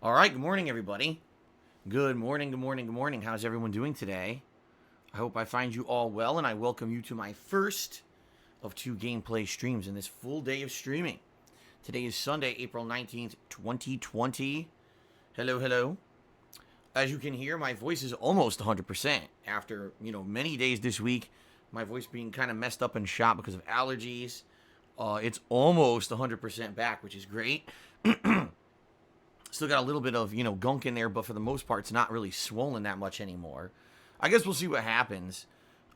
All right, good morning, everybody. Good morning, good morning, good morning. How's everyone doing today? I hope I find you all well, and I welcome you to my first of two gameplay streams in this full day of streaming. Today is Sunday, April 19th, 2020. Hello, hello. As you can hear, my voice is almost 100% after, many days this week. My voice being kind of messed up and shot because of allergies. It's almost 100% back, which is great. Still got a little bit of, gunk in there, but for the most part, it's not really swollen that much anymore. I guess we'll see what happens.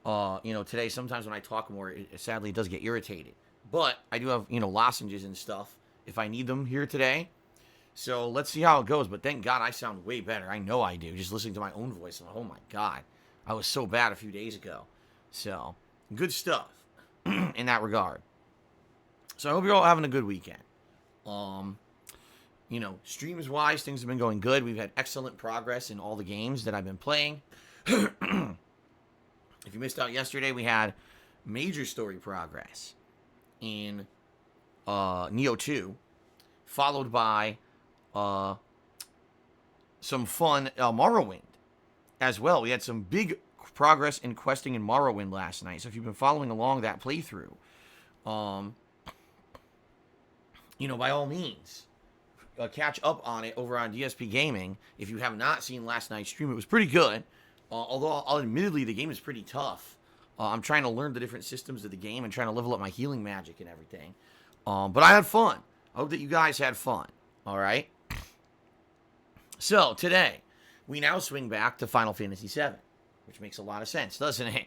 Today, sometimes when I talk more, sadly, it does get irritated. But I do have, lozenges and stuff if I need them here today. So let's see how it goes. But thank God I sound way better. I know I do. Just listening to my own voice. I'm like, oh my God. I was so bad a few days ago. So, good stuff in that regard. So I hope you're all having a good weekend. Streams wise, things have been going good. We've had excellent progress in all the games that I've been playing. If you missed out yesterday, we had major story progress in Neo 2, followed by some fun Morrowind as well. We had some big progress in questing in Morrowind last night. So if you've been following along that playthrough, by all means, catch up on it over on DSPGaming. If you have not seen last night's stream, it was pretty good. Although, admittedly, the game is pretty tough. I'm trying to learn the different systems of the game and trying to level up my healing magic and everything. But I had fun. I hope that you guys had fun. All right? So, today, we now swing back to Final Fantasy VII, which makes a lot of sense, doesn't it?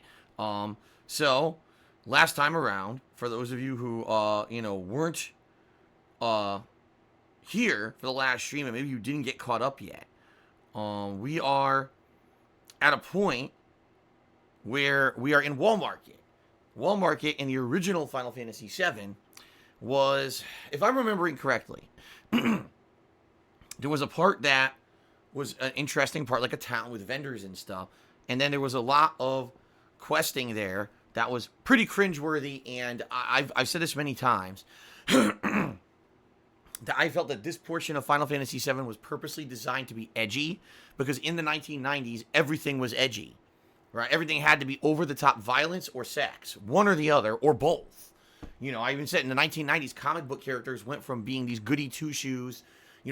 So, last time around, for those of you who, weren't here for the last stream, and maybe you didn't get caught up yet, we are at a point where we are in Wall Market. Wall Market in the original Final Fantasy VII was, if I'm remembering correctly, there was a part that was an interesting part, like a town with vendors and stuff, and then there was a lot of questing there that was pretty cringeworthy, and I've said this many times, that I felt that this portion of Final Fantasy VII was purposely designed to be edgy, because in the 1990s, everything was edgy, right? Everything had to be over-the-top violence or sex, one or the other, or both. I even said in the 1990s, comic book characters went from being these goody two-shoes,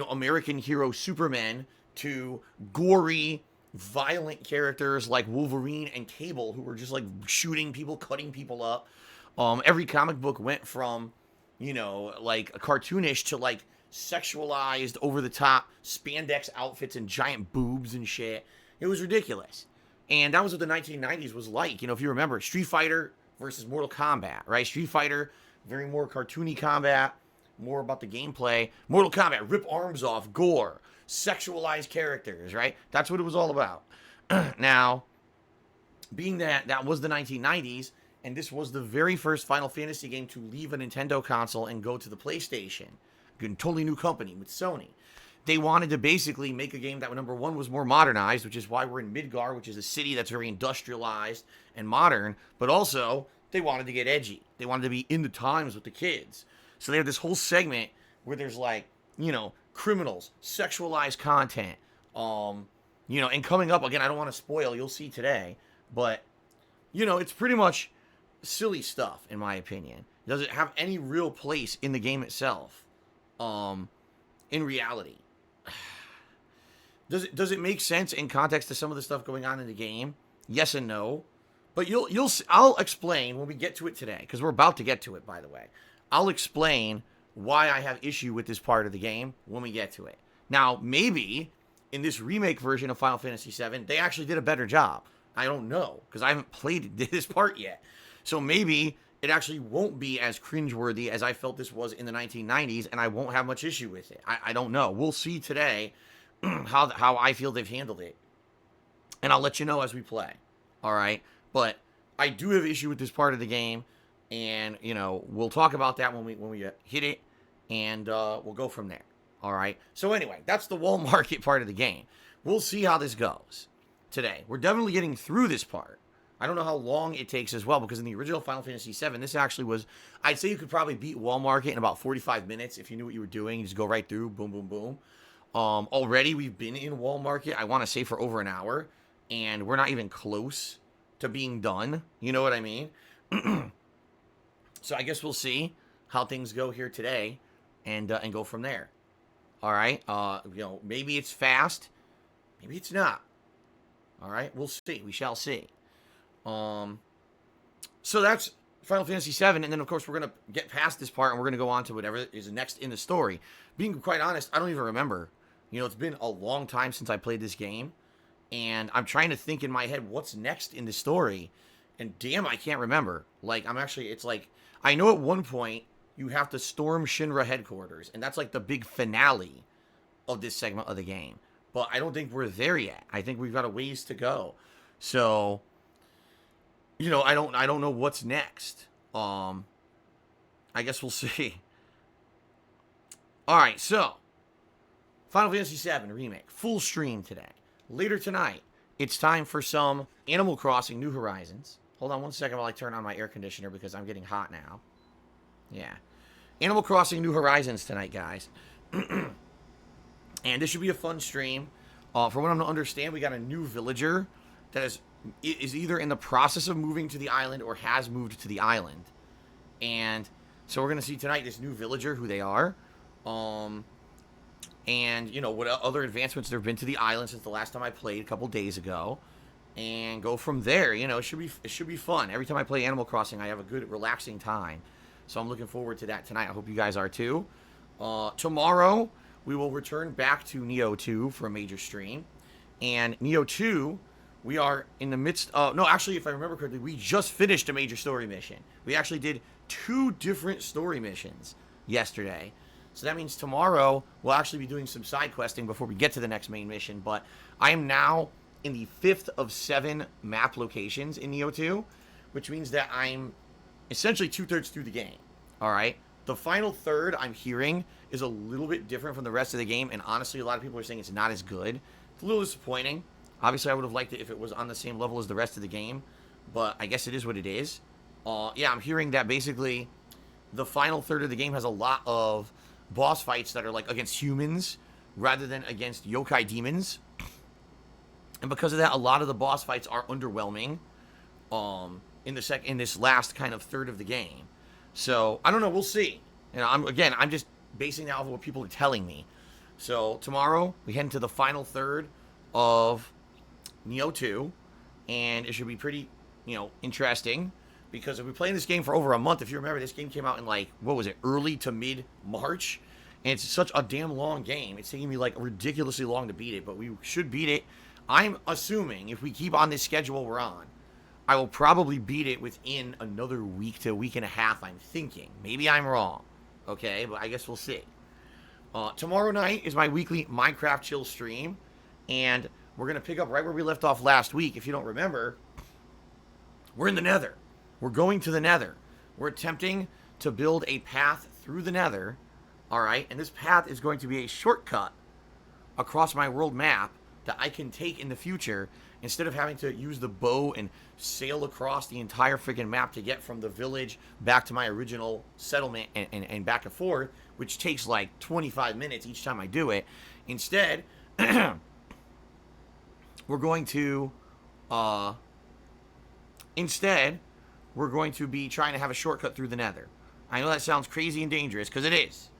American hero Superman, to gory, violent characters like Wolverine and Cable, who were just like shooting people, cutting people up. Every comic book went from like a cartoonish to like sexualized, over the top spandex outfits and giant boobs and shit. It was ridiculous. And that was what the 1990s was like. If you remember, Street Fighter versus Mortal Kombat, right? Street Fighter, very more cartoony combat, more about the gameplay. Mortal Kombat, rip arms off, gore, sexualized characters, right? That's what it was all about. Now, being that that was the 1990s, and this was the very first Final Fantasy game to leave a Nintendo console and go to the PlayStation. A totally new company with Sony. They wanted to basically make a game that, number one, was more modernized, which is why we're in Midgar, which is a city that's very industrialized and modern. But also, they wanted to get edgy. They wanted to be in the times with the kids. So they have this whole segment where there's like, criminals, sexualized content. And coming up, again, I don't want to spoil, you'll see today. But, it's pretty much silly stuff, in my opinion. Does it have any real place in the game itself? In reality, does it make sense in context to some of the stuff going on in the game? Yes and no. But I'll explain when we get to it today, because we're about to get to it, by the way. I'll explain why I have issue with this part of the game when we get to it. Now, maybe in this remake version of Final Fantasy VII, they actually did a better job. I don't know, because I haven't played this part yet. So maybe it actually won't be as cringeworthy as I felt this was in the 1990s, and I won't have much issue with it. I don't know. We'll see today how I feel they've handled it. And I'll let you know as we play. All right? But I do have issue with this part of the game, and, we'll talk about that when we hit it, and we'll go from there. All right? So anyway, that's the Wall Market part of the game. We'll see how this goes today. We're definitely getting through this part. I don't know how long it takes as well, because in the original Final Fantasy VII, this actually was, I'd say you could probably beat Wall Market in about 45 minutes if you knew what you were doing. You just go right through, boom, boom, boom. Already we've been in Wall Market, I want to say, for over an hour, and we're not even close to being done. You know what I mean? So I guess we'll see how things go here today, and go from there. All right. Maybe it's fast, maybe it's not. All right. We'll see. We shall see. So that's Final Fantasy VII, and then of course we're gonna get past this part, and we're gonna go on to whatever is next in the story. Being quite honest, I don't even remember. It's been a long time since I played this game, and I'm trying to think in my head what's next in the story, and damn, I can't remember. Like, it's like, I know at one point you have to storm Shinra headquarters, and that's like the big finale of this segment of the game. But I don't think we're there yet. I think we've got a ways to go. So, I don't know what's next. I guess we'll see. All right, so Final Fantasy VII Remake, full stream today. Later tonight, it's time for some Animal Crossing New Horizons. Hold on one second while I turn on my air conditioner because I'm getting hot now. Yeah. Animal Crossing New Horizons tonight, guys. And this should be a fun stream. From what I'm to understand, we got a new villager that is either in the process of moving to the island or has moved to the island. And so we're going to see tonight this new villager, who they are. And, what other advancements there have been to the island since the last time I played a couple days ago. And go from there. It should be fun. Every time I play Animal Crossing, I have a good, relaxing time. So I'm looking forward to that tonight. I hope you guys are too. Tomorrow, we will return back to Neo 2 for a major stream. And Neo 2, we are in the midst of... No, actually, if I remember correctly, we just finished a major story mission. We actually did 2 different story missions yesterday. So that means tomorrow, we'll actually be doing some side questing before we get to the next main mission. But I am now in the 5th of 7 map locations in Neo 2, which means that I'm essentially 2/3 through the game. All right? The final third, I'm hearing, is a little bit different from the rest of the game, and honestly, a lot of people are saying it's not as good. It's a little disappointing. Obviously, I would have liked it if it was on the same level as the rest of the game, but I guess it is what it is. Yeah, I'm hearing that basically the final third of the game has a lot of boss fights that are like against humans rather than against yokai demons. And because of that, a lot of the boss fights are underwhelming in this last kind of third of the game. So, I don't know, we'll see. I'm just basing that off of what people are telling me. So, tomorrow, we head into the final third of Neo 2, and it should be pretty, interesting, because if we play this game for over a month, if you remember, this game came out in, early to mid-March, and it's such a damn long game. It's taking me, ridiculously long to beat it, but we should beat it. I'm assuming, if we keep on this schedule we're on, I will probably beat it within another week to a week and a half, I'm thinking. Maybe I'm wrong, okay? But I guess we'll see. Tomorrow night is my weekly Minecraft chill stream, and we're going to pick up right where we left off last week. If you don't remember, we're in the Nether. We're going to the Nether. We're attempting to build a path through the Nether, all right? And this path is going to be a shortcut across my world map that I can take in the future instead of having to use the bow and sail across the entire freaking map to get from the village back to my original settlement and back and forth, which takes 25 minutes each time I do it. Instead, we're going to be trying to have a shortcut through the Nether. I know that sounds crazy and dangerous, because it is,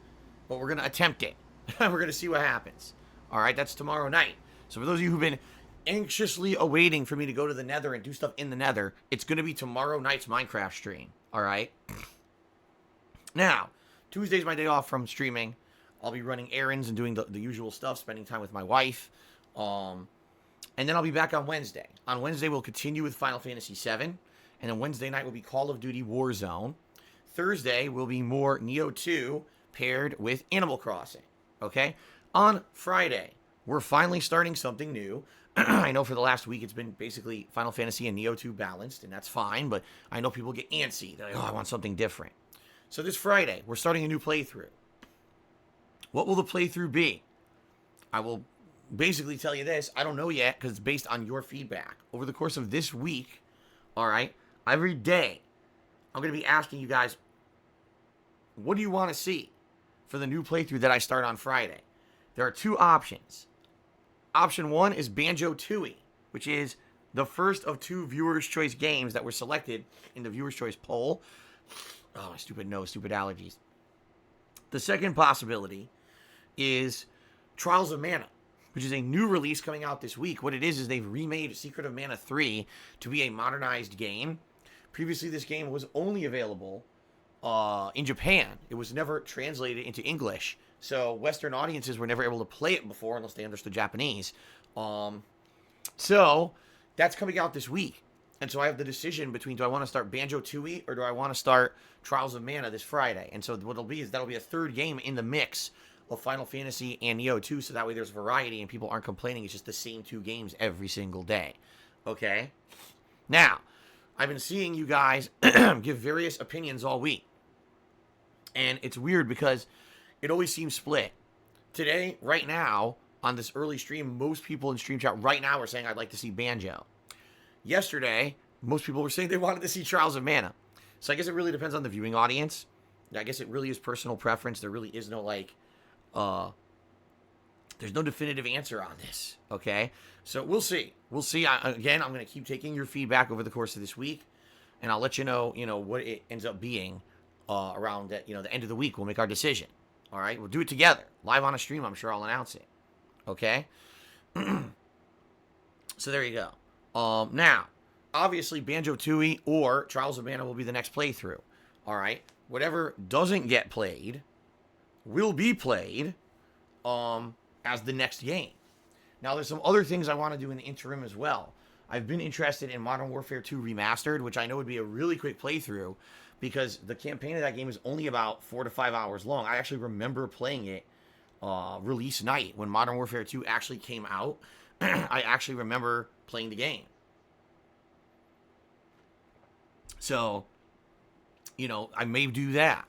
but we're going to attempt it. We're going to see what happens. All right, that's tomorrow night. So for those of you who've been anxiously awaiting for me to go to the Nether and do stuff in the Nether, it's going to be tomorrow night's Minecraft stream. All right? Now, Tuesday's my day off from streaming. I'll be running errands and doing the usual stuff, spending time with my wife. And then I'll be back on Wednesday. On Wednesday, we'll continue with Final Fantasy VII. And then Wednesday night will be Call of Duty Warzone. Thursday will be more Neo 2 paired with Animal Crossing. Okay? On Friday, we're finally starting something new. I know for the last week it's been basically Final Fantasy and Neo 2 balanced, and that's fine, but I know people get antsy. They're like, oh, I want something different. So this Friday, we're starting a new playthrough. What will the playthrough be? I will basically tell you this. I don't know yet, because it's based on your feedback. Over the course of this week, all right, every day, I'm going to be asking you guys, what do you want to see for the new playthrough that I start on Friday? there are two options. Option one is Banjo-Tooie, which is the first of two Viewer's Choice games that were selected in the Viewer's Choice poll. Oh, my stupid nose, stupid allergies. The second possibility is Trials of Mana, which is a new release coming out this week. What it is they've remade Secret of Mana 3 to be a modernized game. Previously, this game was only available in Japan. It was never translated into English, so Western audiences were never able to play it before unless they understood Japanese. So that's coming out this week. And so I have the decision between, do I want to start Banjo-Tooie or do I want to start Trials of Mana this Friday? And so what it'll be is that'll be a third game in the mix of Final Fantasy and Neo 2, so that way there's variety and people aren't complaining it's just the same two games every single day. Okay? Now, I've been seeing you guys give various opinions all week. And it's weird because it always seems split. Today, right now, on this early stream, most people in stream chat right now are saying, I'd like to see Banjo. Yesterday, most people were saying they wanted to see Trials of Mana. So I guess it really depends on the viewing audience. I guess it really is personal preference. There really is no, there's no definitive answer on this, okay? So we'll see. We'll see. Again, I'm going to keep taking your feedback over the course of this week, and I'll let you know, what it ends up being around, the end of the week. We'll make our decision, all right? We'll do it together. Live on a stream, I'm sure I'll announce it, okay? So there you go. Now, obviously, Banjo-Tooie or Trials of Mana will be the next playthrough. All right? Whatever doesn't get played will be played as the next game. Now, there's some other things I want to do in the interim as well. I've been interested in Modern Warfare 2 Remastered, which I know would be a really quick playthrough because the campaign of that game is only about 4 to 5 hours long. I actually remember playing it release night when Modern Warfare 2 actually came out. I actually remember playing the game. So, I may do that.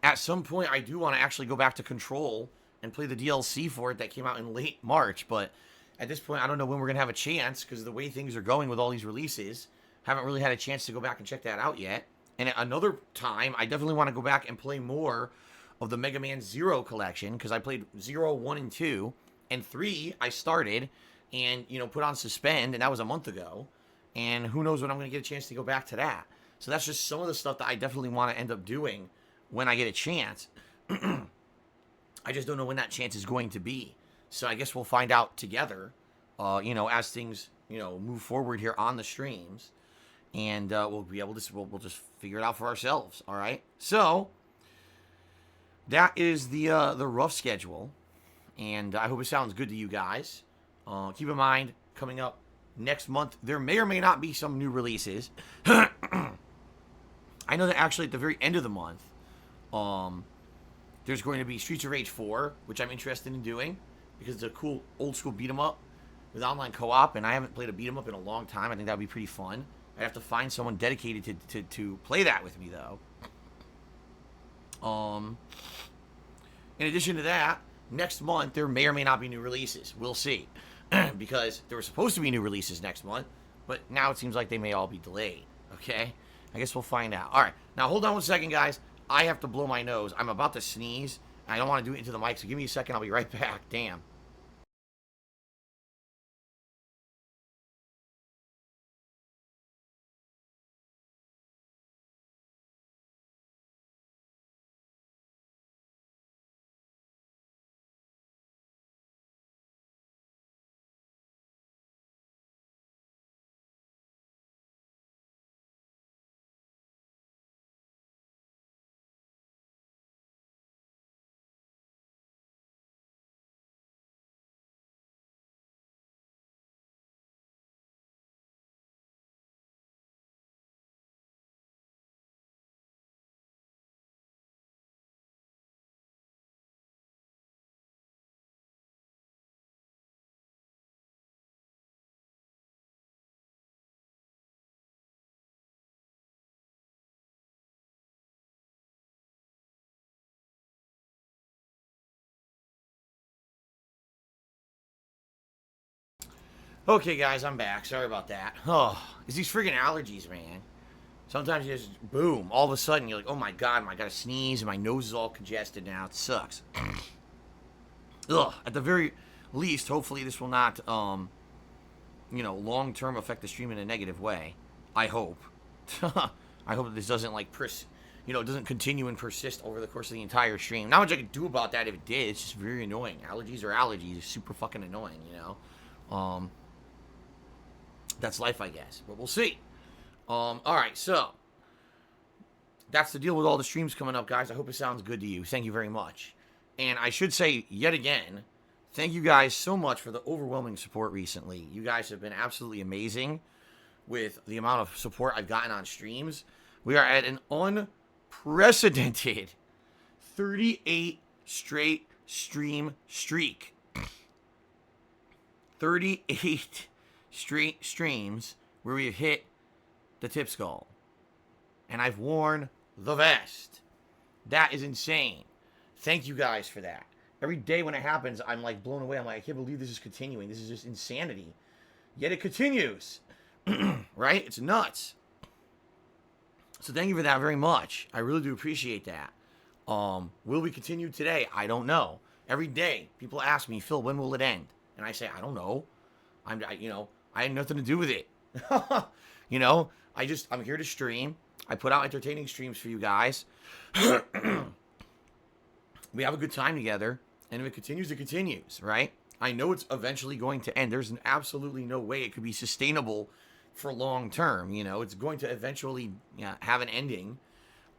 At some point, I do want to actually go back to Control and play the DLC for it that came out in late March. But at this point, I don't know when we're going to have a chance because the way things are going with all these releases, haven't really had a chance to go back and check that out yet. And at another time, I definitely want to go back and play more of the Mega Man Zero collection because I played 0, 1, and 2. And 3, I started and, put on suspend, and that was a month ago. And who knows when I'm going to get a chance to go back to that. So that's just some of the stuff that I definitely want to end up doing when I get a chance. I just don't know when that chance is going to be. So I guess we'll find out together, as things, move forward here on the streams. And we'll be able to, we'll just figure it out for ourselves, all right? So that is the rough schedule. And I hope it sounds good to you guys. Keep in mind, coming up next month, there may or may not be some new releases. I know that actually at the very end of the month, there's going to be Streets of Rage 4, which I'm interested in doing because it's a cool old school beat 'em up with online co-op, and I haven't played a beat 'em up in a long time. I think that would be pretty fun. I'd have to find someone dedicated to play that with me, though. In addition to that, next month, there may or may not be new releases. We'll see. Because there were supposed to be new releases next month, but now it seems like they may all be delayed. Okay? I guess we'll find out. All right. Now, hold on 1 second, guys. I have to blow my nose. I'm about to sneeze. And I don't want to do it into the mic, so give me a second. I'll be right back. Damn. Okay, guys, I'm back. Sorry about that. Oh, it's these friggin' allergies, man. Sometimes you just, boom, all of a sudden you're like, oh my god, I gotta sneeze, and my nose is all congested now. It sucks. at the very least, hopefully this will not, long-term affect the stream in a negative way. I hope. I hope that this doesn't, doesn't continue and persist over the course of the entire stream. Not much I could do about that if it did. It's just very annoying. Allergies are allergies. It's super fucking annoying, That's life, I guess. But we'll see. Alright, so that's the deal with all the streams coming up, guys. I hope it sounds good to you. Thank you very much. And I should say, yet again, thank you guys so much for the overwhelming support recently. You guys have been absolutely amazing with the amount of support I've gotten on streams. We are at an unprecedented 38 straight stream streak. 38 straight streams where we have hit the tips goal. And I've worn the vest. That is insane. Thank you guys for that. Every day when it happens, I'm like blown away. I'm like, I can't believe this is continuing. This is just insanity. Yet it continues. Right? It's nuts. So thank you for that very much. I really do appreciate that. Will we continue today? I don't know. Every day, people ask me, Phil, when will it end? And I say, I don't know. I had nothing to do with it. I'm here to stream. I put out entertaining streams for you guys. We have a good time together. And if it continues, it continues, right? I know it's eventually going to end. There's absolutely no way it could be sustainable for long term. It's going to eventually have an ending.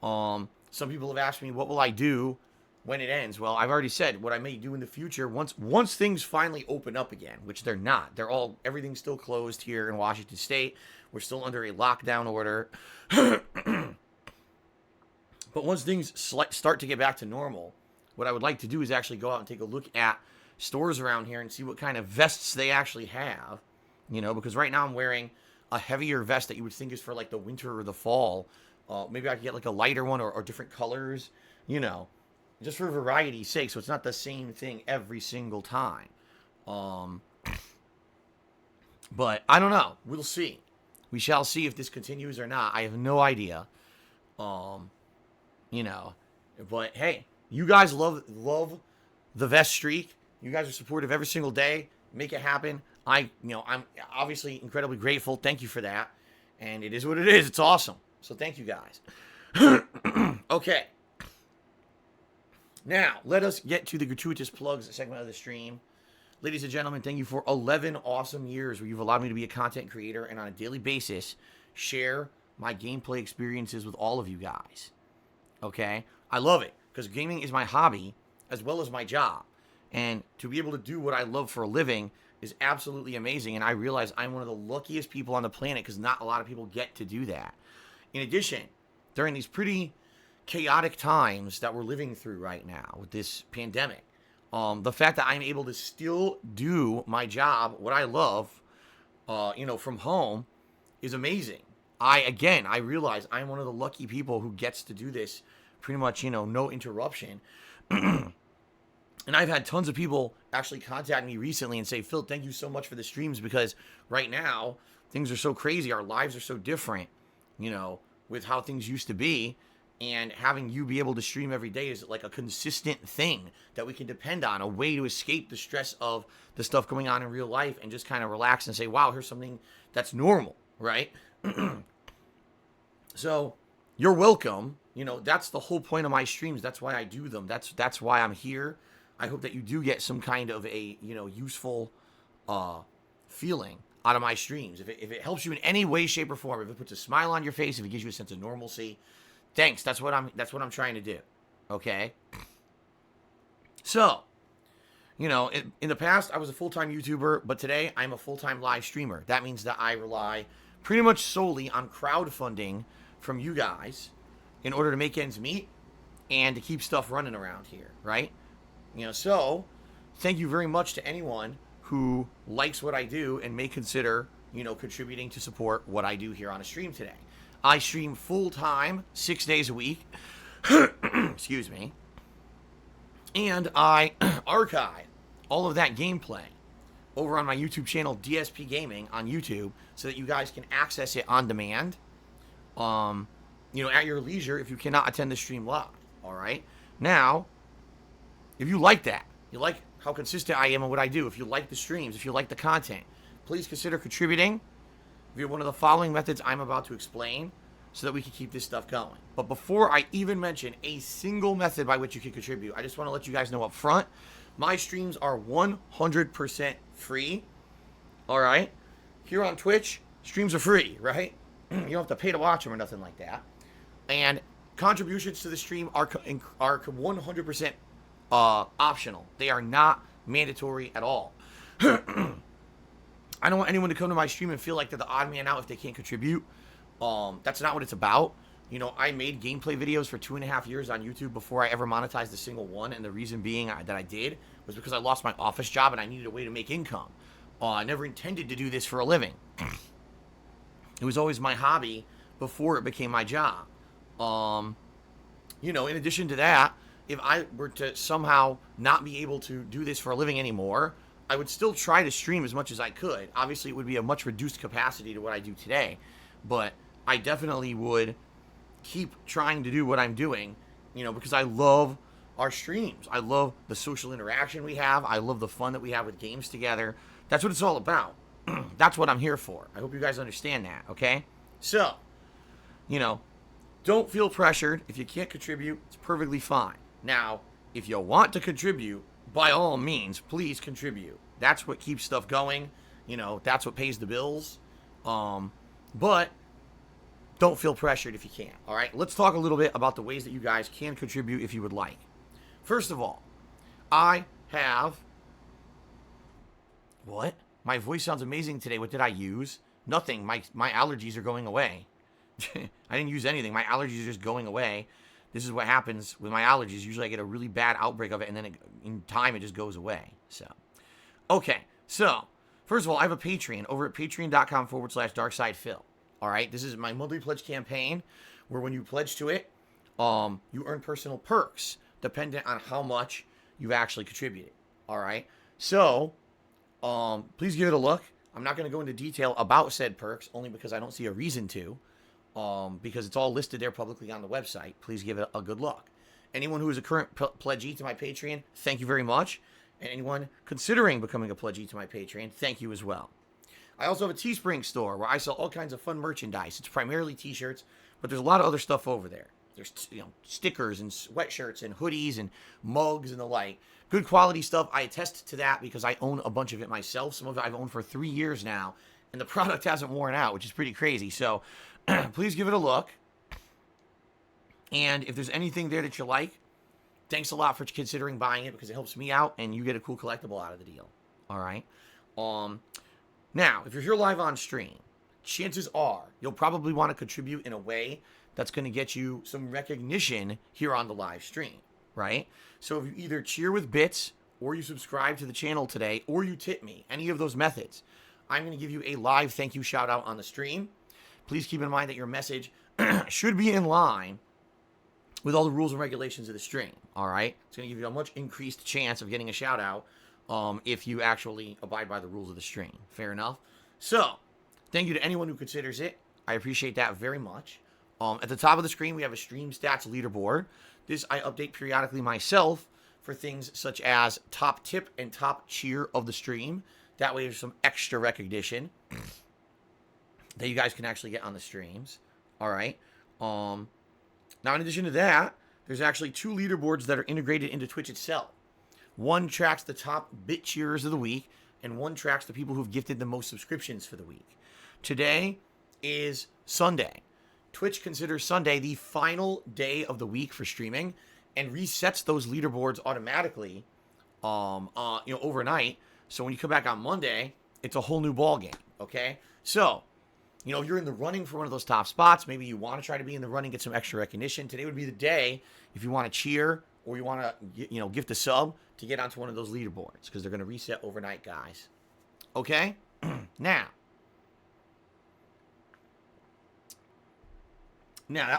Some people have asked me, what will I do when it ends? Well, I've already said what I may do in the future once things finally open up again, which they're not. Everything's still closed here in Washington State. We're still under a lockdown order. But once things start to get back to normal, what I would like to do is actually go out and take a look at stores around here and see what kind of vests they actually have. Because right now I'm wearing a heavier vest that you would think is for like the winter or the fall. Maybe I could get like a lighter one or different colors, just for variety's sake, so it's not the same thing every single time. But I don't know. We'll see. We shall see if this continues or not. I have no idea. But hey, you guys love the vest streak. You guys are supportive every single day. Make it happen. I'm obviously incredibly grateful. Thank you for that. And it is what it is. It's awesome. So thank you guys. Okay. Now, let us get to the gratuitous plugs segment of the stream. Ladies and gentlemen, thank you for 11 awesome years where you've allowed me to be a content creator and on a daily basis share my gameplay experiences with all of you guys. Okay? I love it because gaming is my hobby as well as my job. And to be able to do what I love for a living is absolutely amazing. And I realize I'm one of the luckiest people on the planet because not a lot of people get to do that. In addition, during these pretty chaotic times that we're living through right now with this pandemic, the fact that I'm able to still do my job, what I love, from home is amazing. I realize I'm one of the lucky people who gets to do this pretty much, no interruption. And I've had tons of people actually contact me recently and say, Phil, thank you so much for the streams because right now things are so crazy. Our lives are so different, with how things used to be. And having you be able to stream every day is like a consistent thing that we can depend on, a way to escape the stress of the stuff going on in real life and just kind of relax and say, wow, here's something that's normal, right? So you're welcome. That's the whole point of my streams. That's why I do them. That's why I'm here. I hope that you do get some kind of a, useful feeling out of my streams. If it helps you in any way, shape, or form, if it puts a smile on your face, if it gives you a sense of normalcy, thanks. That's what I'm trying to do. Okay? So, in the past, I was a full-time YouTuber, but today I'm a full-time live streamer. That means that I rely pretty much solely on crowdfunding from you guys in order to make ends meet and to keep stuff running around here, right? So thank you very much to anyone who likes what I do and may consider, contributing to support what I do here on a stream today. I stream full-time, 6 days a week. Excuse me. And I archive all of that gameplay over on my YouTube channel, DSPGaming on YouTube, so that you guys can access it on demand, at your leisure if you cannot attend the stream live, all right? Now, if you like that, you like how consistent I am and what I do. If you like the streams, if you like the content, please consider contributing via one of the following methods I'm about to explain so that we can keep this stuff going. But before I even mention a single method by which you can contribute, I just want to let you guys know up front, my streams are 100% free. All right? Here on Twitch, streams are free, right? You don't have to pay to watch them or nothing like that. And contributions to the stream are 100% optional. They are not mandatory at all. I don't want anyone to come to my stream and feel like they're the odd man out if they can't contribute. That's not what it's about. You know, I made gameplay videos for 2.5 years on YouTube before I ever monetized a single one, and the reason being that I did was because I lost my office job and I needed a way to make income. I never intended to do this for a living. It was always my hobby before it became my job. You know, in addition to that, if I were to somehow not be able to do this for a living anymore, I would still try to stream as much as I could. Obviously, it would be a much reduced capacity to what I do today, but I definitely would keep trying to do what I'm doing, you know, because I love our streams. I love the social interaction we have. I love the fun that we have with games together. That's what it's all about. That's what I'm here for. I hope you guys understand that, okay? So, you know, don't feel pressured. If you can't contribute, it's perfectly fine. Now, if you want to contribute, by all means, please contribute. That's what keeps stuff going. You know, that's what pays the bills. But don't feel pressured if you can't, all right? Let's talk a little bit about the ways that you guys can contribute if you would like. First of all, I have... What? My voice sounds amazing today. What did I use? Nothing. My allergies are going away. I didn't use anything. My allergies are just going away. This is what happens with my allergies. Usually I get a really bad outbreak of it, and then in time it just goes away. So, okay. So, first of all, I have a Patreon over at patreon.com/darksidephil. All right? This is my monthly pledge campaign where when you pledge to it, you earn personal perks dependent on how much you've actually contributed. All right? So, please give it a look. I'm not going to go into detail about said perks, only because I don't see a reason to, because it's all listed there publicly on the website. Please give it a good look. Anyone who is a current pledgee to my Patreon, thank you very much. And anyone considering becoming a pledgee to my Patreon, thank you as well. I also have a Teespring store where I sell all kinds of fun merchandise. It's primarily t-shirts, but there's a lot of other stuff over there. There's, you know, stickers and sweatshirts and hoodies and mugs and the like. Good quality stuff. I attest to that because I own a bunch of it myself. Some of it I've owned for 3 years now, and the product hasn't worn out, which is pretty crazy. So please give it a look. And if there's anything there that you like, thanks a lot for considering buying it because it helps me out and you get a cool collectible out of the deal. All right. Now, if you're here live on stream, chances are you'll probably want to contribute in a way that's going to get you some recognition here on the live stream, right? So if you either cheer with bits or you subscribe to the channel today or you tip me, any of those methods, I'm going to give you a live thank you shout out on the stream. Please keep in mind that your message should be in line with all the rules and regulations of the stream, all right? It's going to give you a much increased chance of getting a shout out if you actually abide by the rules of the stream. Fair enough? So, thank you to anyone who considers it. I appreciate that very much. At the top of the screen, we have a stream stats leaderboard. This I update periodically myself for things such as top tip and top cheer of the stream. That way there's some extra recognition that you guys can actually get on the streams. All right. Now, in addition to that, there's actually 2 leaderboards that are integrated into Twitch itself. One tracks the top bit cheerers of the week, and one tracks the people who've gifted the most subscriptions for the week. Today is Sunday. Twitch considers Sunday the final day of the week for streaming and resets those leaderboards automatically overnight. So when you come back on Monday, it's a whole new ball game, okay? So, you know, if you're in the running for one of those top spots, maybe you want to try to be in the running, get some extra recognition. Today would be the day if you want to cheer or you want to, gift a sub to get onto one of those leaderboards because they're going to reset overnight, guys. Okay? Now,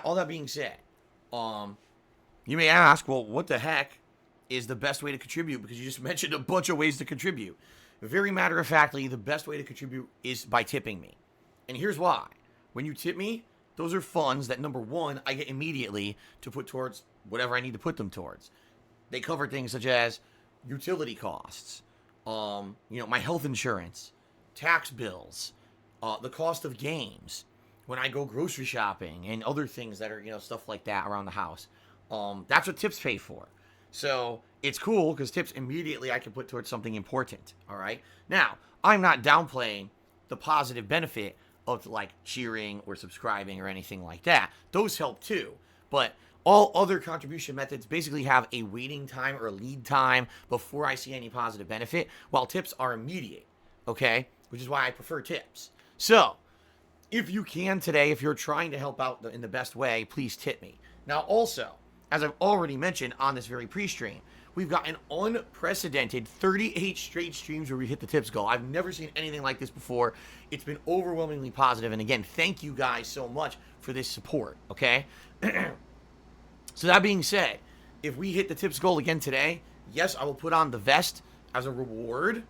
all that being said, you may ask, well, what the heck is the best way to contribute? Because you just mentioned a bunch of ways to contribute. Very matter-of-factly, the best way to contribute is by tipping me. And here's why. When you tip me, those are funds that, number one, I get immediately to put towards whatever I need to put them towards. They cover things such as utility costs, my health insurance, tax bills, the cost of games, when I go grocery shopping and other things that are, stuff like that around the house. That's what tips pay for. So it's cool because tips immediately I can put towards something important. All right. Now, I'm not downplaying the positive benefit of like cheering or subscribing or anything like that. Those help too. But all other contribution methods basically have a waiting time or lead time before I see any positive benefit, while tips are immediate. Okay. Which is why I prefer tips. So if you can today, if you're trying to help out in the best way, please tip me. Now, also, as I've already mentioned on this very pre-stream, we've got an unprecedented 38 straight streams where we hit the tips goal. I've never seen anything like this before. It's been overwhelmingly positive. And again, thank you guys so much for this support, okay? So that being said, if we hit the tips goal again today, yes, I will put on the vest as a reward,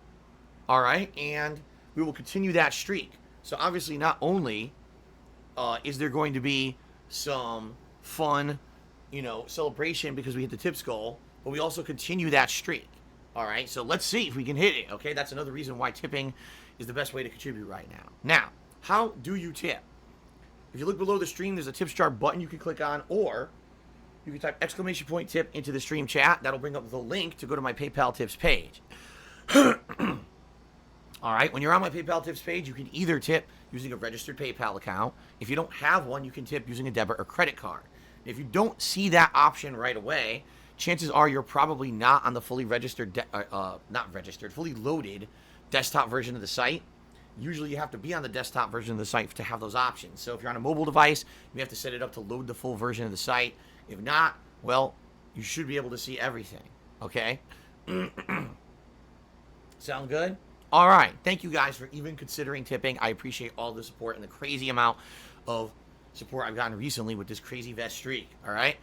all right? And we will continue that streak. So obviously not only is there going to be some fun, celebration because we hit the tips goal, but we also continue that streak. All right, so let's see if we can hit it, okay? That's another reason why tipping is the best way to contribute right now. Now, how do you tip? If you look below the stream, there's a tips jar button you can click on, or you can type !tip into the stream chat. That'll bring up the link to go to my PayPal tips page. All right, when you're on my PayPal tips page, you can either tip using a registered PayPal account. If you don't have one, you can tip using a debit or credit card. If you don't see that option right away, chances are you're probably not on the fully registered, fully loaded desktop version of the site. Usually you have to be on the desktop version of the site to have those options. So if you're on a mobile device, you have to set it up to load the full version of the site. If not, well, you should be able to see everything, okay? Sound good? All right. Thank you guys for even considering tipping. I appreciate all the support and the crazy amount of support I've gotten recently with this crazy vest streak, all right?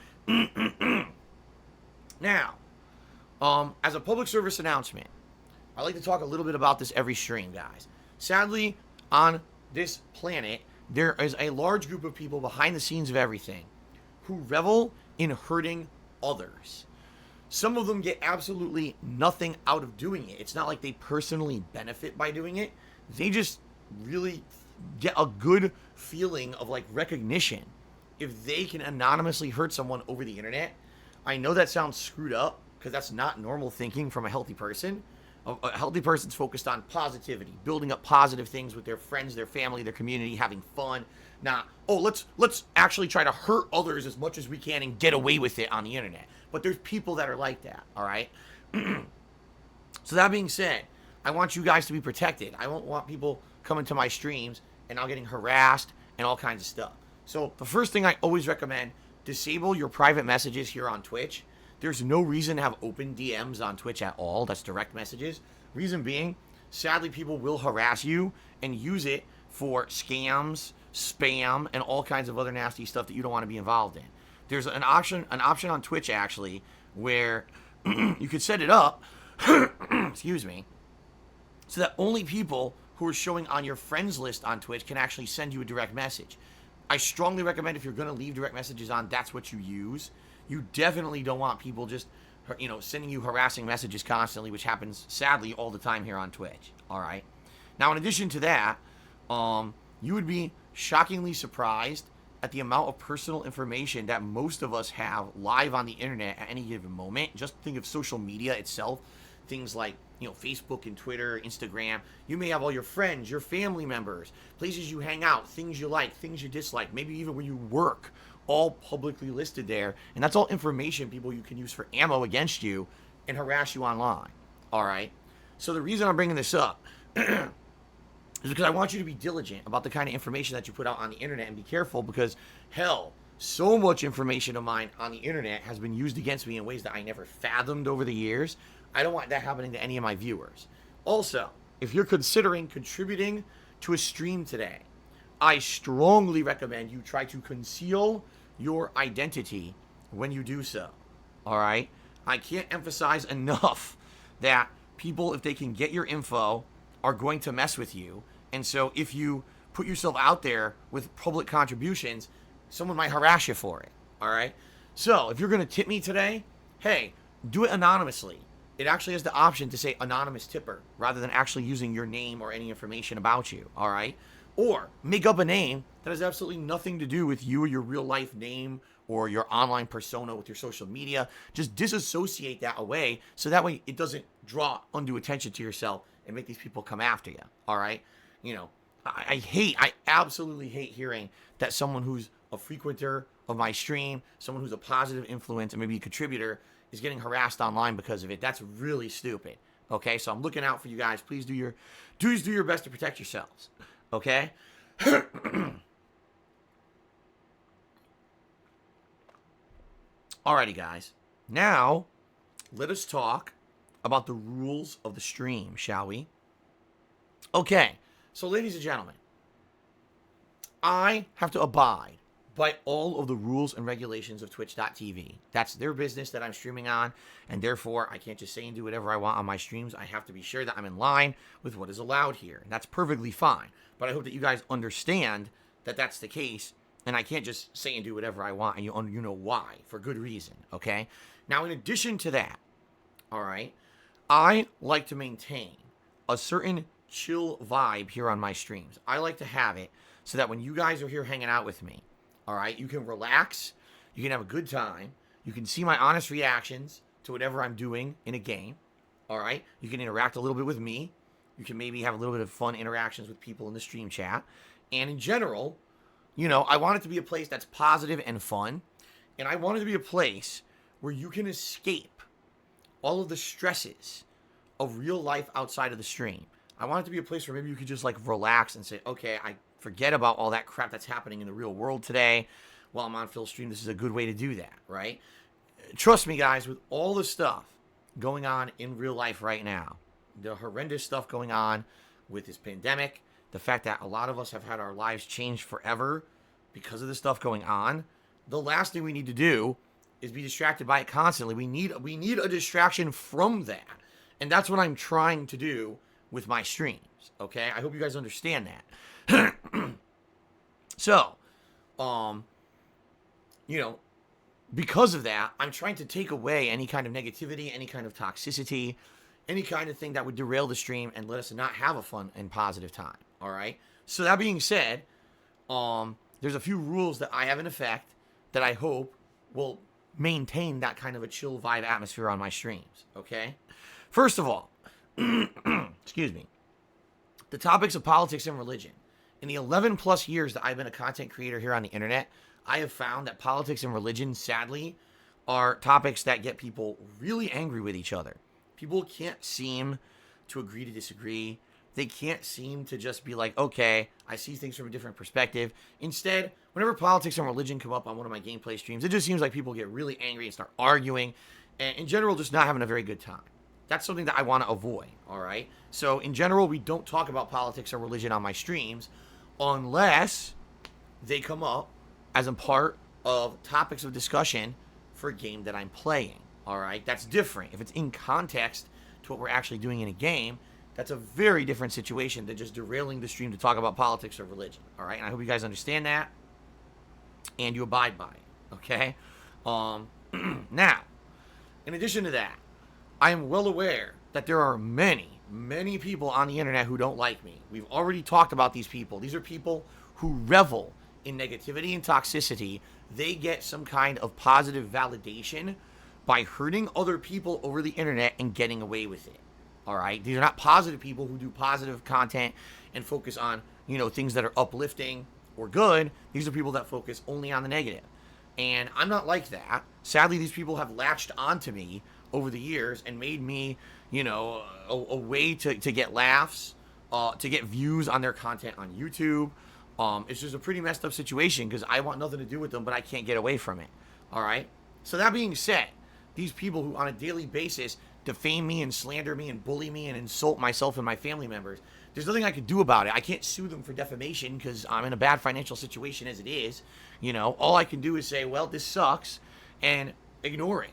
Now, as a public service announcement, I like to talk a little bit about this every stream, guys. Sadly, on this planet, there is a large group of people behind the scenes of everything who revel in hurting others. Some of them get absolutely nothing out of doing it. It's not like they personally benefit by doing it. They just really get a good feeling of like recognition if they can anonymously hurt someone over the internet. I know that sounds screwed up because that's not normal thinking from a healthy person. A healthy person's focused on positivity, building up positive things with their friends, their family, their community, having fun. Not, let's actually try to hurt others as much as we can and get away with it on the internet. But there's people that are like that, all right? So that being said, I want you guys to be protected. I don't want people coming to my streams and now getting harassed and all kinds of stuff. So the first thing I always recommend, disable your private messages here on Twitch. There's no reason to have open DMs on Twitch at all. That's direct messages. Reason being, sadly, people will harass you and use it for scams, spam, and all kinds of other nasty stuff that you don't want to be involved in. There's an option on Twitch, actually, where you could set it up, excuse me, so that only people who are showing on your friends list on Twitch can actually send you a direct message. I strongly recommend if you're going to leave direct messages on, that's what you use. You definitely don't want people just, sending you harassing messages constantly, which happens, sadly, all the time here on Twitch. All right. Now, in addition to that, you would be shockingly surprised at the amount of personal information that most of us have live on the internet at any given moment. Just think of social media itself. Things like, Facebook and Twitter, Instagram. You may have all your friends, your family members, places you hang out, things you like, things you dislike, maybe even where you work, all publicly listed there. And that's all information people you can use for ammo against you and harass you online. All right? So the reason I'm bringing this up is because I want you to be diligent about the kind of information that you put out on the internet and be careful because, hell, so much information of mine on the internet has been used against me in ways that I never fathomed over the years. I don't want that happening to any of my viewers. Also, if you're considering contributing to a stream today, I strongly recommend you try to conceal your identity when you do so. All right? I can't emphasize enough that people, if they can get your info, are going to mess with you. And so if you put yourself out there with public contributions, someone might harass you for it. All right? So if you're going to tip me today, hey, do it anonymously. it actually has the option to say anonymous tipper rather than actually using your name or any information about you, all right? Or make up a name that has absolutely nothing to do with you or your real life name or your online persona with your social media. Just disassociate that away so that way it doesn't draw undue attention to yourself and make these people come after you, all right? You know, I absolutely hate hearing that someone who's a frequenter of my stream, someone who's a positive influence and maybe a contributor is getting harassed online because of it. That's really stupid. Okay, so I'm looking out for you guys. Please do your best to protect yourselves. Okay? Alrighty, guys. Now, let us talk about the rules of the stream, shall we? Okay, so ladies and gentlemen, I have to abide by all of the rules and regulations of Twitch.tv. That's their business that I'm streaming on, and therefore I can't just say and do whatever I want on my streams. I have to be sure that I'm in line with what is allowed here, and that's perfectly fine. But I hope that you guys understand that that's the case, and I can't just say and do whatever I want, and you know why, for good reason, okay? Now, in addition to that, all right, I like to maintain a certain chill vibe here on my streams. I like to have it so that when you guys are here hanging out with me, all right, you can relax, you can have a good time, you can see my honest reactions to whatever I'm doing in a game, all right? You can interact a little bit with me, you can maybe have a little bit of fun interactions with people in the stream chat, and in general, you know, I want it to be a place that's positive and fun, and I want it to be a place where you can escape all of the stresses of real life outside of the stream. I want it to be a place where maybe you could just like relax and say, okay, I forget about all that crap that's happening in the real world today while I'm on Phil's stream. This is a good way to do that, right? Trust me, guys, with all the stuff going on in real life right now, the horrendous stuff going on with this pandemic, the fact that a lot of us have had our lives changed forever because of the stuff going on, the last thing we need to do is be distracted by it constantly. We need a distraction from that. And that's what I'm trying to do with my streams, okay? I hope you guys understand that. So, you know, because of that, I'm trying to take away any kind of negativity, any kind of toxicity, any kind of thing that would derail the stream and let us not have a fun and positive time, all right? So that being said, there's a few rules that I have in effect that I hope will maintain that kind of a chill vibe atmosphere on my streams, okay? First of all, excuse me, the topics of politics and religion. In the 11 plus years that I've been a content creator here on the internet, I have found that politics and religion, sadly, are topics that get people really angry with each other. People can't seem to agree to disagree. They can't seem to just be like, okay, I see things from a different perspective. Instead, whenever politics and religion come up on one of my gameplay streams, it just seems like people get really angry and start arguing, and in general, just not having a very good time. That's something that I want to avoid, all right? So, in general, we don't talk about politics or religion on my streams unless they come up as a part of topics of discussion for a game that I'm playing, all right? That's different. If it's in context to what we're actually doing in a game, that's a very different situation than just derailing the stream to talk about politics or religion, all right? And I hope you guys understand that and you abide by it, okay? Now, in addition to that, I am well aware that there are many, many people on the internet who don't like me. We've already talked about these people. These are people who revel in negativity and toxicity. They get some kind of positive validation by hurting other people over the internet and getting away with it. All right? These are not positive people who do positive content and focus on, you know, things that are uplifting or good. These are people that focus only on the negative. And I'm not like that. Sadly, these people have latched onto me over the years and made me, you know, a way to get laughs, to get views on their content on YouTube. It's just a pretty messed up situation because I want nothing to do with them, but I can't get away from it. All right? So that being said, these people who on a daily basis defame me and slander me and bully me and insult myself and my family members, there's nothing I can do about it. I can't sue them for defamation because I'm in a bad financial situation as it is. You know, all I can do is say, well, this sucks, and ignore it.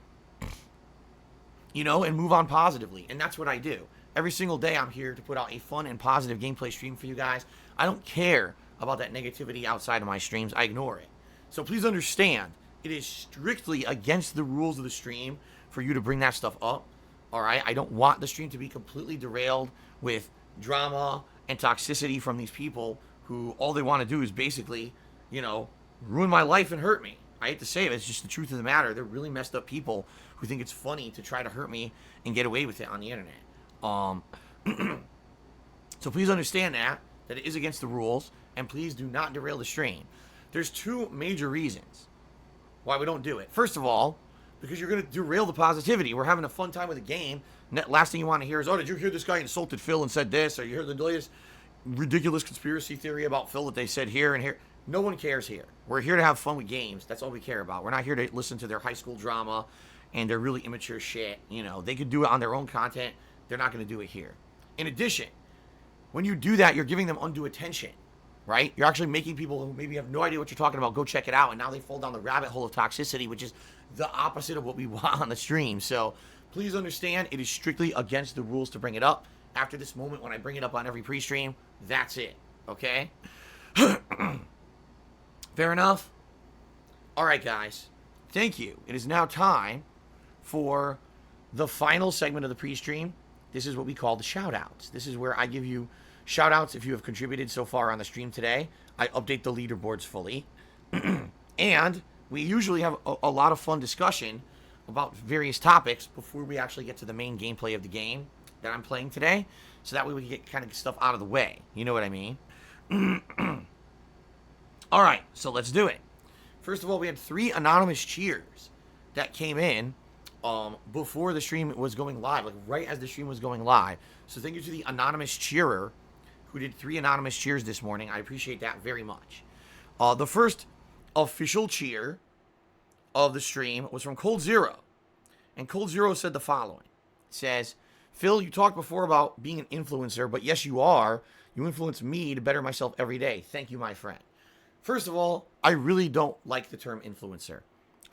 You know, and move on positively. And that's what I do. Every single day I'm here to put out a fun and positive gameplay stream for you guys. I don't care about that negativity outside of my streams. I ignore it. So please understand, it is strictly against the rules of the stream for you to bring that stuff up. All right, I don't want the stream to be completely derailed with drama and toxicity from these people who all they want to do is basically, ruin my life and hurt me. I hate to say it, it's just the truth of the matter. They're really messed up people who think it's funny to try to hurt me and get away with it on the internet. So please understand that it is against the rules, and please do not derail the stream. There's two major reasons why we don't do it. First of all, because you're going to derail the positivity. We're having a fun time with a game. Last thing you want to hear is, oh, did you hear this guy insulted Phil and said this? Or you heard the latest ridiculous conspiracy theory about Phil that they said here and here? No one cares here. We're here to have fun with games. That's all we care about. We're not here to listen to their high school drama and their really immature shit. They could do it on their own content. They're not going to do it here. In addition, when you do that, you're giving them undue attention, right? You're actually making people who maybe have no idea what you're talking about go check it out, and now they fall down the rabbit hole of toxicity, which is the opposite of what we want on the stream. So please understand, it is strictly against the rules to bring it up. After this moment, when I bring it up on every pre-stream, that's it, okay? Fair enough? All right, guys. Thank you. It is now time for the final segment of the pre-stream. This is what we call the shout-outs. This is where I give you shout-outs if you have contributed so far on the stream today. I update the leaderboards fully. And we usually have a lot of fun discussion about various topics before we actually get to the main gameplay of the game that I'm playing today. So that way we can get kind of stuff out of the way. You know what I mean? All right, so let's do it. First of all, we had 3 anonymous cheers that came in before the stream was going live, like right as the stream was going live. So thank you to the anonymous cheerer who did 3 anonymous cheers this morning. I appreciate that very much. The first official cheer of the stream was from Cold Zero. And Cold Zero said the following. It says, Phil, you talked before about being an influencer, but yes, you are. You influence me to better myself every day. Thank you, my friend. First of all, I really don't like the term influencer.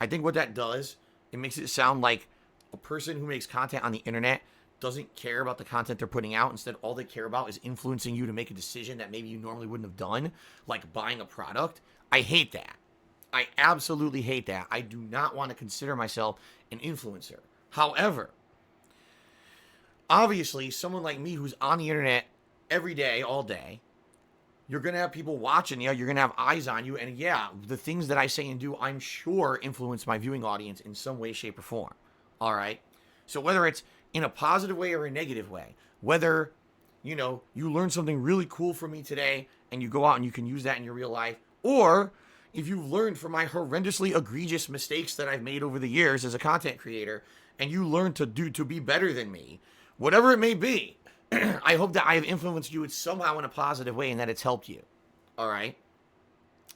I think what that does, it makes it sound like a person who makes content on the internet doesn't care about the content they're putting out. Instead, all they care about is influencing you to make a decision that maybe you normally wouldn't have done, like buying a product. I hate that. I absolutely hate that. I do not want to consider myself an influencer. However, obviously, someone like me who's on the internet every day, all day, you're going to have people watching you. You're going to have eyes on you. And yeah, the things that I say and do, I'm sure influence my viewing audience in some way, shape, or form. All right? So whether it's in a positive way or a negative way, whether, you learn something really cool from me today and you go out and you can use that in your real life, or if you've learned from my horrendously egregious mistakes that I've made over the years as a content creator and you learn to be better than me, whatever it may be, I hope that I have influenced you somehow in a positive way and that it's helped you. All right?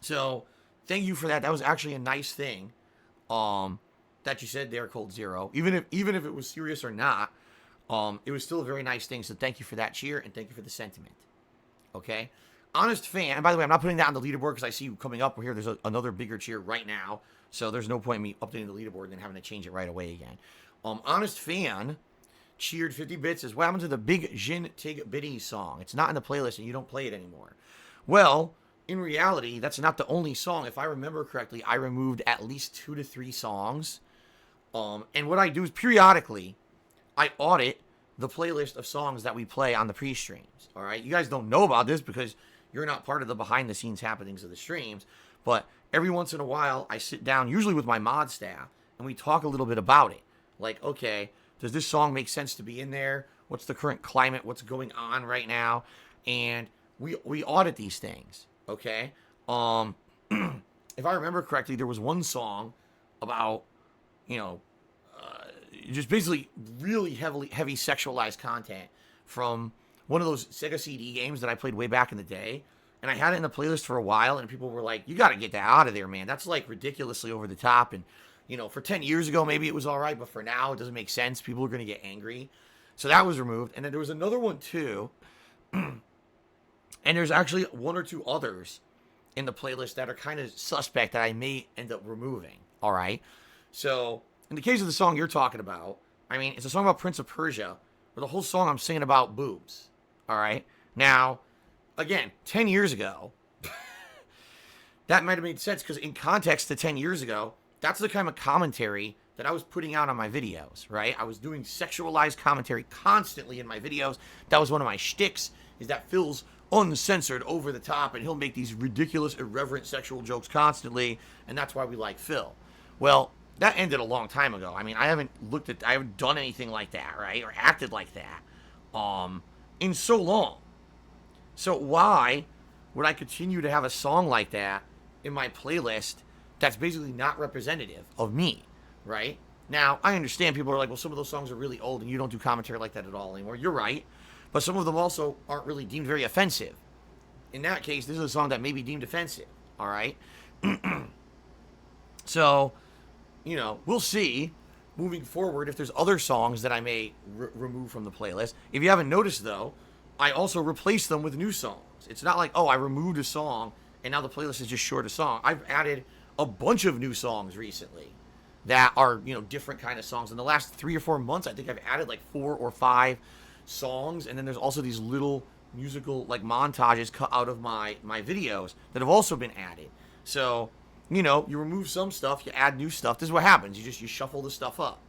So, thank you for that. That was actually a nice thing that you said there, Cold Zero. Even if it was serious or not, it was still a very nice thing. So, thank you for that cheer and thank you for the sentiment. Okay? Honest Fan, and by the way, I'm not putting that on the leaderboard because I see you coming up here. There's another bigger cheer right now. So, there's no point in me updating the leaderboard and then having to change it right away again. Honest Fan cheered 50 bits as what happened to the Big Jin Tig Biddy song? It's not in the playlist and you don't play it anymore. Well, in reality, that's not the only song. If I remember correctly, I removed at least 2 to 3 songs. And what I do is periodically, I audit the playlist of songs that we play on the pre-streams. All right? You guys don't know about this because you're not part of the behind-the-scenes happenings of the streams. But every once in a while, I sit down, usually with my mod staff, and we talk a little bit about it. Like, okay, does this song make sense to be in there? What's the current climate? What's going on right now? And we audit these things, okay? If I remember correctly, there was one song about, just basically really heavy sexualized content from one of those Sega CD games that I played way back in the day. And I had it in the playlist for a while, and people were like, you got to get that out of there, man. That's like ridiculously over the top. And for 10 years ago, maybe it was all right, but for now, it doesn't make sense. People are going to get angry. So that was removed. And then there was another one, too. And there's actually 1 or 2 others in the playlist that are kind of suspect that I may end up removing. All right? So, in the case of the song you're talking about, I mean, it's a song about Prince of Persia, where the whole song I'm singing about boobs. All right? Now, again, 10 years ago, that might have made sense, because in context to 10 years ago, that's the kind of commentary that I was putting out on my videos, right? I was doing sexualized commentary constantly in my videos. That was one of my shticks, is that Phil's uncensored, over the top, and he'll make these ridiculous, irreverent sexual jokes constantly, and that's why we like Phil. Well, that ended a long time ago. I mean, I haven't done anything like that, right? Or acted like that, in so long. So why would I continue to have a song like that in my playlist that's basically not representative of me, right? Now, I understand people are like, well, some of those songs are really old and you don't do commentary like that at all anymore. You're right. But some of them also aren't really deemed very offensive. In that case, this is a song that may be deemed offensive, all right? So, we'll see moving forward if there's other songs that I may remove from the playlist. If you haven't noticed, though, I also replace them with new songs. It's not like, oh, I removed a song and now the playlist is just short a song. I've added a bunch of new songs recently that are, different kind of songs. In the last 3 or 4 months, I think I've added like 4 or 5 songs, and then there's also these little musical like montages cut out of my videos that have also been added. So, you remove some stuff, you add new stuff. This is what happens. You shuffle the stuff up.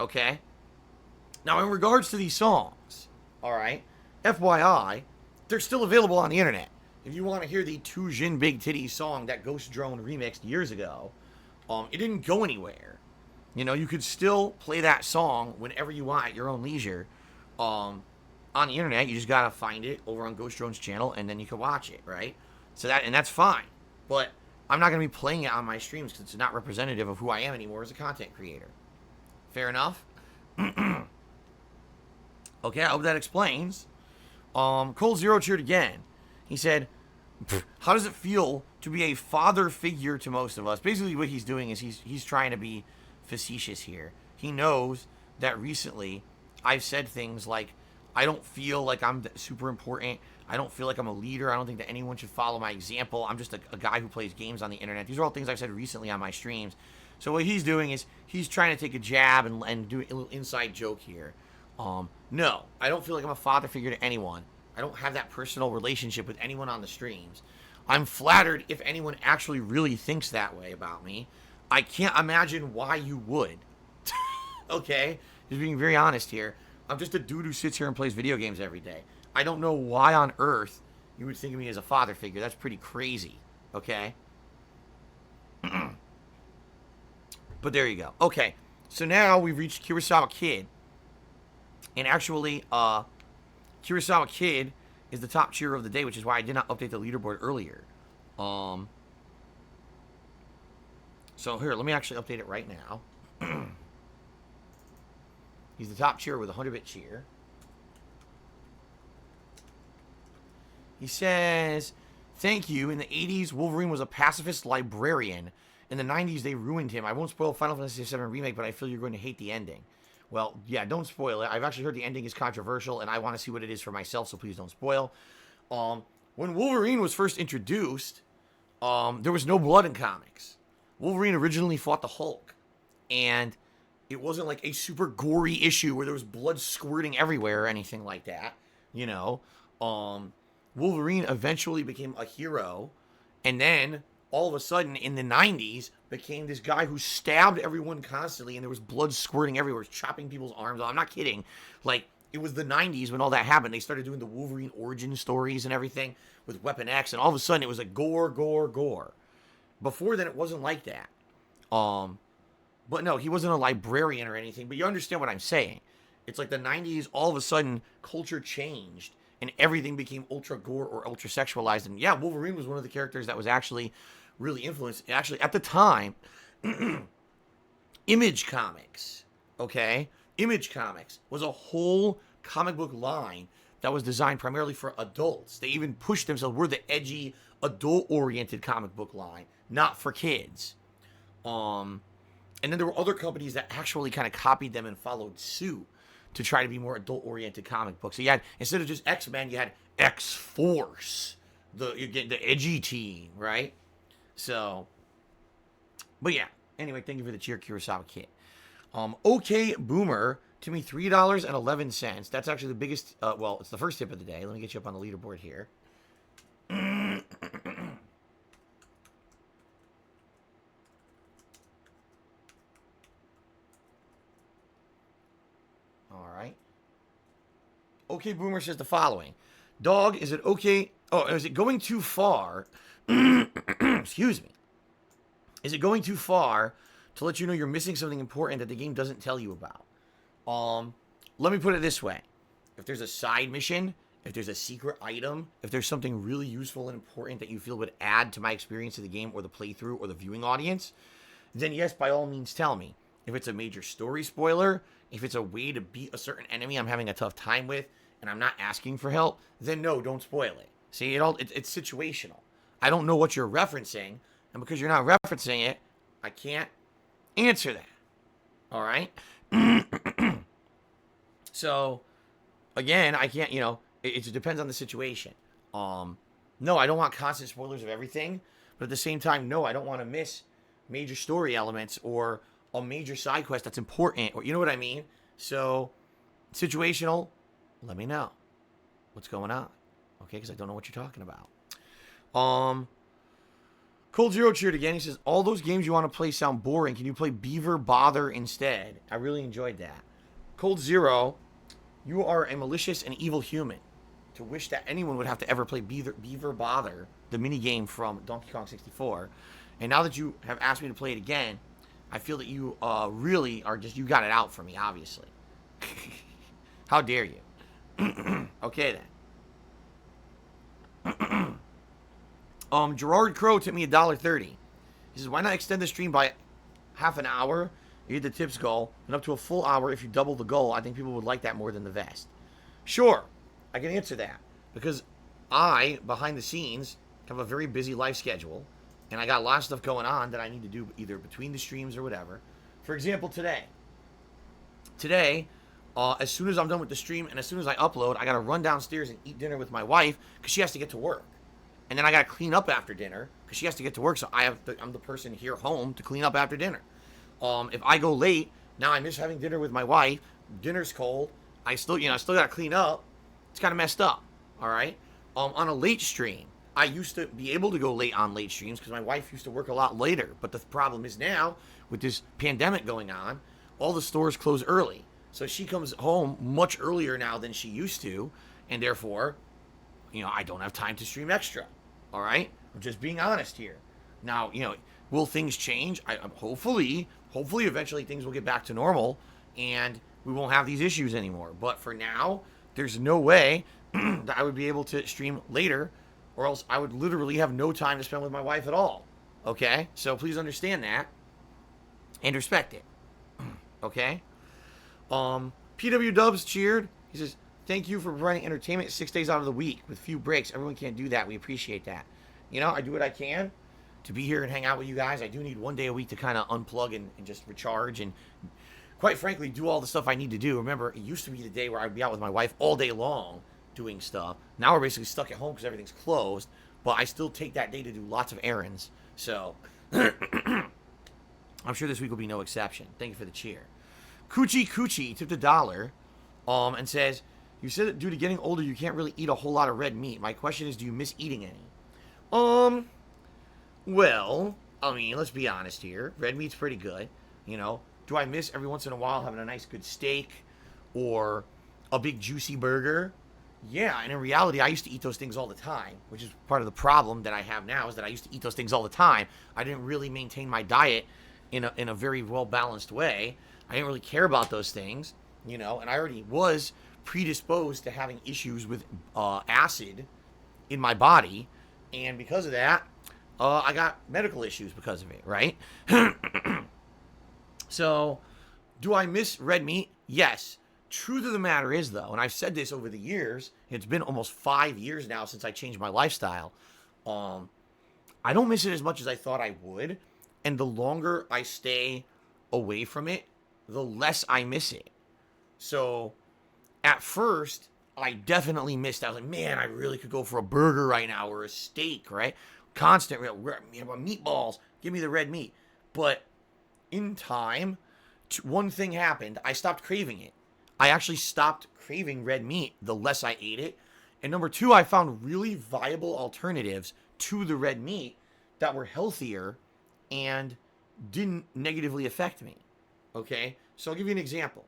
Okay? Now, in regards to these songs, all right, FYI, they're still available on the internet. If you want to hear the Two Jin Big Titties song that Ghost Drone remixed years ago, it didn't go anywhere. You could still play that song whenever you want at your own leisure on the internet. You just got to find it over on Ghost Drone's channel, and then you can watch it, right? And that's fine. But I'm not going to be playing it on my streams because it's not representative of who I am anymore as a content creator. Fair enough? Okay, I hope that explains. Cold Zero cheered again. He said, how does it feel to be a father figure to most of us? Basically what he's doing is he's trying to be facetious here. He knows that recently I've said things like, I don't feel like I'm super important. I don't feel like I'm a leader. I don't think that anyone should follow my example. I'm just a guy who plays games on the internet. These are all things I've said recently on my streams. So what he's doing is he's trying to take a jab and do a little inside joke here. No, I don't feel like I'm a father figure to anyone. I don't have that personal relationship with anyone on the streams. I'm flattered if anyone actually really thinks that way about me. I can't imagine why you would. Okay? Just being very honest here. I'm just a dude who sits here and plays video games every day. I don't know why on earth you would think of me as a father figure. That's pretty crazy. Okay? But there you go. Okay. So now we've reached Kurosawa Kid. And actually, Kurosawa Kid is the top cheerer of the day, which is why I did not update the leaderboard earlier. So here, let me actually update it right now. He's the top cheerer with a 100-bit cheer. He says, thank you. In the 80s, Wolverine was a pacifist librarian. In the 90s, they ruined him. I won't spoil Final Fantasy VII Remake, but I feel you're going to hate the ending. Well, yeah, don't spoil it. I've actually heard the ending is controversial, and I want to see what it is for myself, so please don't spoil. When Wolverine was first introduced, there was no blood in comics. Wolverine originally fought the Hulk, and it wasn't like a super gory issue where there was blood squirting everywhere or anything like that, Wolverine eventually became a hero, and then all of a sudden in the 90s became this guy who stabbed everyone constantly, and there was blood squirting everywhere, chopping people's arms off. I'm not kidding. Like, it was the 90s when all that happened. They started doing the Wolverine origin stories and everything with Weapon X, and all of a sudden it was like gore, gore, gore. Before then, it wasn't like that. But no, he wasn't a librarian or anything, but you understand what I'm saying. It's like the 90s, all of a sudden, culture changed, and everything became ultra gore or ultra sexualized. And yeah, Wolverine was one of the characters that was actually really influenced. Actually, at the time, Image Comics, okay? Image Comics was a whole comic book line that was designed primarily for adults. They even pushed themselves. We're the edgy, adult-oriented comic book line, not for kids. And then there were other companies that actually kind of copied them and followed suit to try to be more adult-oriented comic books. So you had, instead of just X-Men, you had X-Force, the edgy team, right? So, but yeah. Anyway, thank you for the cheer, Kurosawa Kid. Okay, Boomer, to me, $3.11. That's actually the biggest, well, it's the first tip of the day. Let me get you up on the leaderboard here. Okay, Boomer says the following. Dog, is it okay? Oh, is it going too far? Excuse me. Is it going too far to let you know you're missing something important that the game doesn't tell you about? Let me put it this way. If there's a side mission, if there's a secret item, if there's something really useful and important that you feel would add to my experience of the game or the playthrough or the viewing audience, then yes, by all means tell me. If it's a major story spoiler, if it's a way to beat a certain enemy I'm having a tough time with and I'm not asking for help, then no, don't spoil it. See, it's situational. I don't know what you're referencing, and because you're not referencing it, I can't answer that. All right? So, again, I can't, it depends on the situation. No, I don't want constant spoilers of everything, but at the same time, no, I don't want to miss major story elements or a major side quest that's important, or you know what I mean? So, situational, let me know what's going on, okay? Because I don't know what you're talking about. Cold Zero cheered again. He says, all those games you want to play sound boring. Can you play Beaver Bother instead? I really enjoyed that. Cold Zero, you are a malicious and evil human to wish that anyone would have to ever play Beaver Bother, the mini game from Donkey Kong 64. And now that you have asked me to play it again, I feel that you really are you got it out for me, obviously. How dare you? Okay, then. Gerard Crow tipped me $1.30. He says, why not extend the stream by half an hour? You hit the tips goal, and up to a full hour if you double the goal. I think people would like that more than the vest. Sure, I can answer that. Because I, behind the scenes, have a very busy life schedule, and I got a lot of stuff going on that I need to do either between the streams or whatever. For example, today. As soon as I'm done with the stream and as soon as I upload, I got to run downstairs and eat dinner with my wife because she has to get to work. And then I got to clean up after dinner because she has to get to work, so I'm the person here home to clean up after dinner. If I go late, now I miss having dinner with my wife. Dinner's cold. I still got to clean up. It's kind of messed up. All right. On a late stream, I used to be able to go late on late streams because my wife used to work a lot later. But the problem is now, with this pandemic going on, all the stores close early. So she comes home much earlier now than she used to, and therefore, I don't have time to stream extra. All right? I'm just being honest here. Now, will things change? Hopefully, eventually things will get back to normal, and we won't have these issues anymore. But for now, there's no way that I would be able to stream later, or else I would literally have no time to spend with my wife at all. Okay? So please understand that and respect it. Okay? PW Dubs cheered. He says, thank you for providing entertainment 6 days out of the week with few breaks. Everyone can't do that. We appreciate that. I do what I can to be here and hang out with you guys. I do need 1 day a week to kind of unplug and just recharge and, quite frankly, do all the stuff I need to do. Remember, it used to be the day where I'd be out with my wife all day long doing stuff. Now we're basically stuck at home because everything's closed, but I still take that day to do lots of errands. So, I'm sure this week will be no exception. Thank you for the cheer. Coochie tipped $1 and says, you said that due to getting older, you can't really eat a whole lot of red meat. My question is, do you miss eating any? Well, let's be honest here. Red meat's pretty good. Do I miss every once in a while having a nice good steak or a big juicy burger? Yeah, and in reality, I used to eat those things all the time, which is part of the problem that I have now is that I used to eat those things all the time. I didn't really maintain my diet in a very well-balanced way. I didn't really care about those things, and I already was predisposed to having issues with acid in my body, and because of that, I got medical issues because of it, right? So, do I miss red meat? Yes. Truth of the matter is, though, and I've said this over the years, it's been almost 5 years now since I changed my lifestyle, I don't miss it as much as I thought I would, and the longer I stay away from it, the less I miss it. So, at first, I definitely missed. I was like, man, I really could go for a burger right now or a steak, right? Constant, meatballs, give me the red meat. But in time, one thing happened. I stopped craving it. I actually stopped craving red meat the less I ate it. And number two, I found really viable alternatives to the red meat that were healthier and didn't negatively affect me. Okay? So I'll give you an example.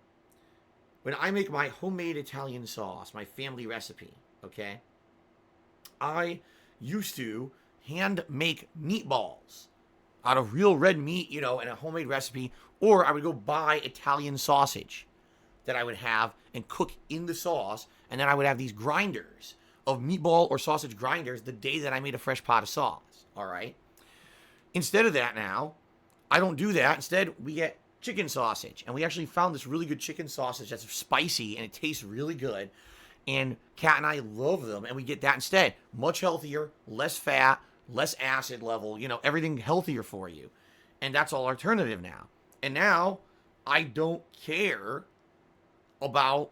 when I make my homemade Italian sauce, my family recipe, okay, I used to hand make meatballs out of real red meat, in a homemade recipe, or I would go buy Italian sausage that I would have and cook in the sauce, and then I would have these grinders of meatball or sausage grinders the day that I made a fresh pot of sauce, all right? Instead of that now, I don't do that. Instead, we get chicken sausage, and we actually found this really good chicken sausage that's spicy, and it tastes really good, and Kat and I love them, and we get that instead. Much healthier, less fat, less acid level, everything healthier for you. And that's all alternative now. And now I don't care about,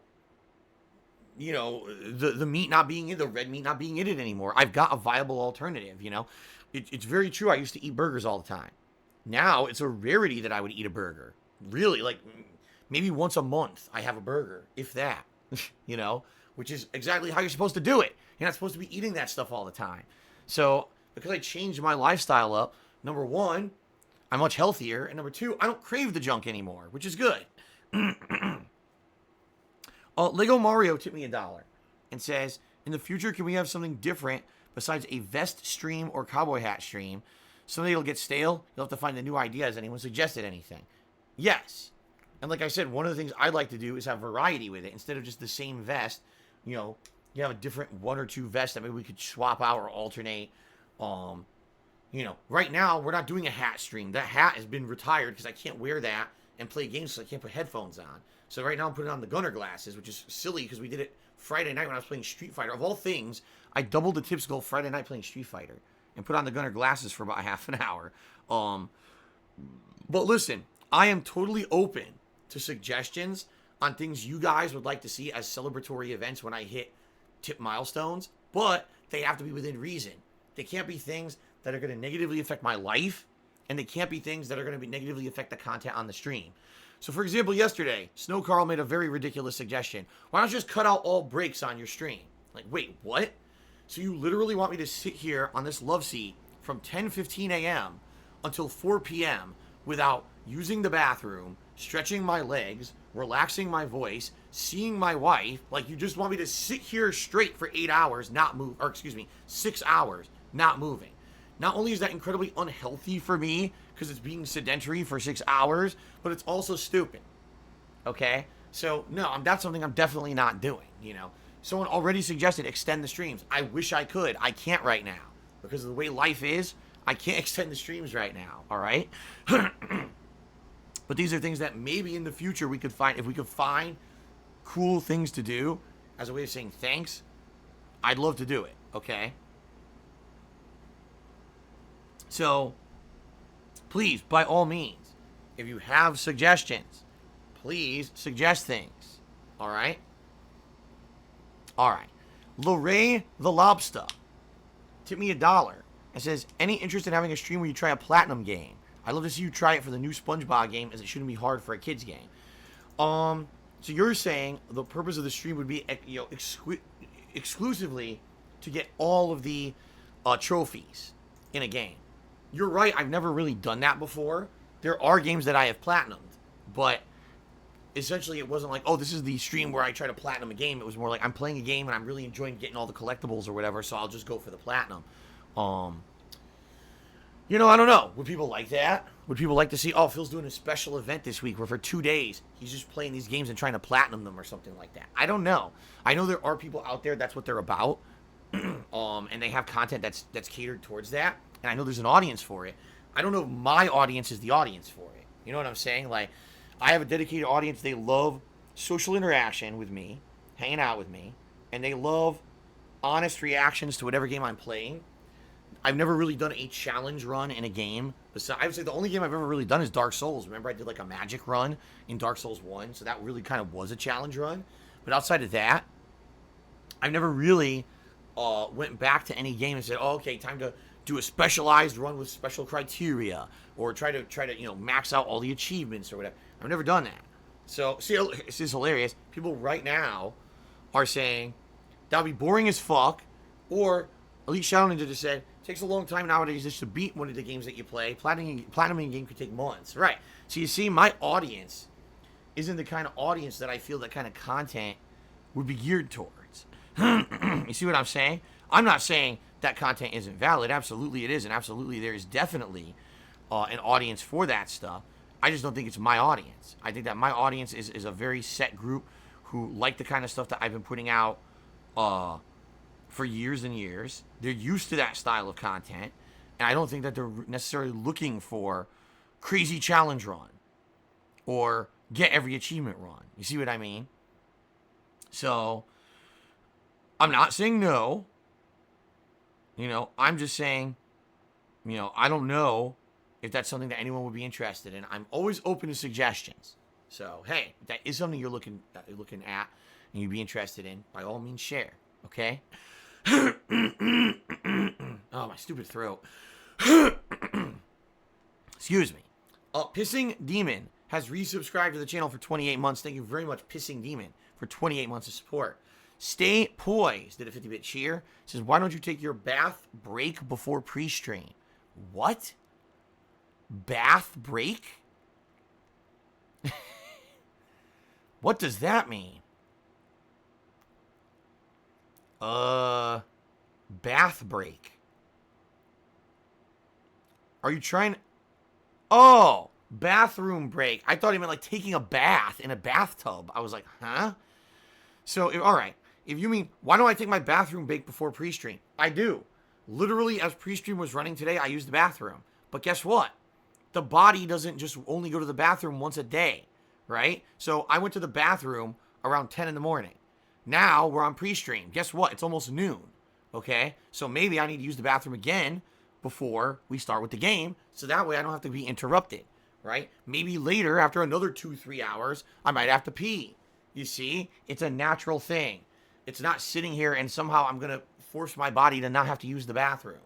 the meat not being in, the red meat not being in it anymore. I've got a viable alternative, It's very true. I used to eat burgers all the time. Now it's a rarity that I would eat a burger. Really, like maybe once a month I have a burger, if that, which is exactly how you're supposed to do it. You're not supposed to be eating that stuff all the time. So because I changed my lifestyle up, number one, I'm much healthier. And number two, I don't crave the junk anymore, which is good. Lego Mario tipped me $1 and says, in the future, can we have something different besides a vest stream or cowboy hat stream? Someday it'll get stale. You'll have to find a new idea. Has anyone suggested anything? Yes. And like I said, one of the things I'd like to do is have variety with it. Instead of just the same vest, you have a different one or two vests that maybe we could swap out or alternate. Right now, we're not doing a hat stream. That hat has been retired because I can't wear that and play games, so I can't put headphones on. So right now I'm putting on the gunner glasses, which is silly because we did it Friday night when I was playing Street Fighter. Of all things, I doubled the tip skull Friday night playing Street Fighter and put on the gunner glasses for about half an hour. But listen, I am totally open to suggestions on things you guys would like to see as celebratory events when I hit tip milestones, but they have to be within reason. They can't be things that are going to negatively affect my life, and they can't be things that are going to negatively affect the content on the stream. So for example, yesterday, Snow Carl made a very ridiculous suggestion. Why don't you just cut out all breaks on your stream? Like, wait, what? So you literally want me to sit here on this love seat from 10:15 a.m. until 4 p.m. without using the bathroom, stretching my legs, relaxing my voice, seeing my wife? Like, you just want me to sit here straight for 8 hours, not move, or 6 hours, not moving. Not only is that incredibly unhealthy for me, because it's being sedentary for 6 hours, but it's also stupid. Okay? So, no, that's something I'm definitely not doing, Someone already suggested extend the streams. I wish I could. I can't right now. Because of the way life is, I can't extend the streams right now, all right? But these are things that maybe in the future we could find. If we could find cool things to do as a way of saying thanks, I'd love to do it, okay? So, please, by all means, if you have suggestions, please suggest things, all right? All right. Lorraine the Lobster tipped me $1 and says, any interest in having a stream where you try a platinum game? I'd love to see you try it for the new SpongeBob game, as it shouldn't be hard for a kid's game. So you're saying the purpose of the stream would be, exclusively to get all of the trophies in a game. You're right. I've never really done that before. There are games that I have platinumed, but essentially it wasn't like, oh, this is the stream where I try to platinum a game. It was more like I'm playing a game and I'm really enjoying getting all the collectibles or whatever, so I'll just go for the platinum. I don't know. Would people like that? Would people like to see, oh, Phil's doing a special event this week where for 2 days he's just playing these games and trying to platinum them or something like that? I don't know. I know there are people out there that's what they're about, and they have content that's catered towards that, and I know there's an audience for it. I don't know if my audience is the audience for it. You know what I'm saying? Like, I have a dedicated audience. They love social interaction with me, hanging out with me, and they love honest reactions to whatever game I'm playing. I've never really done a challenge run in a game. I would say the only game I've ever really done is Dark Souls. Remember, I did like a magic run in Dark Souls 1, so that really kind of was a challenge run. But outside of that, I've never really went back to any game and said, oh, okay, time to do a specialized run with special criteria, or try to max out all the achievements or whatever. I've never done that. So, see, this is hilarious. People right now are saying that would be boring as fuck, or Elite Shadow Ninja just said, it takes a long time nowadays just to beat one of the games that you play. Platinum game could take months. Right. So you see, my audience isn't the kind of audience that I feel that kind of content would be geared towards. You see what I'm saying? I'm not saying that content isn't valid. Absolutely it is, and absolutely there is definitely an audience for that stuff. I just don't think it's my audience. I think that my audience is a very set group who like the kind of stuff that I've been putting out for years and years. They're used to that style of content, and I don't think that they're necessarily looking for crazy challenge run or get every achievement run. You see what I mean? So, I'm not saying no. You know, I'm just saying, you know, I don't know if that's something that anyone would be interested in. I'm always open to suggestions. So, hey, if that is something you're looking at and you'd be interested in, by all means share, okay? Oh, my stupid throat. Excuse me. Pissing Demon has resubscribed to the channel for 28 months. Thank you very much, Pissing Demon, for 28 months of support. Stay Poised did a 50-bit cheer. Says, why don't you take your bath break before pre-stream? What? Bath break? What does that mean? Bath break. Are you trying... Oh, bathroom break. I thought he meant like taking a bath in a bathtub. I was like, huh? So, all right. If you mean, why don't I take my bathroom break before pre-stream? I do. Literally, as pre-stream was running today, I used the bathroom. But guess what? The body doesn't just only go to the bathroom once a day, right? So I went to the bathroom around 10 in the morning. Now we're on pre-stream. Guess what? It's almost noon, okay? So maybe I need to use the bathroom again before we start with the game, so that way I don't have to be interrupted, right? Maybe later, after another 2-3 hours, I might have to pee. You see? It's a natural thing. It's not sitting here and somehow I'm going to force my body to not have to use the bathroom.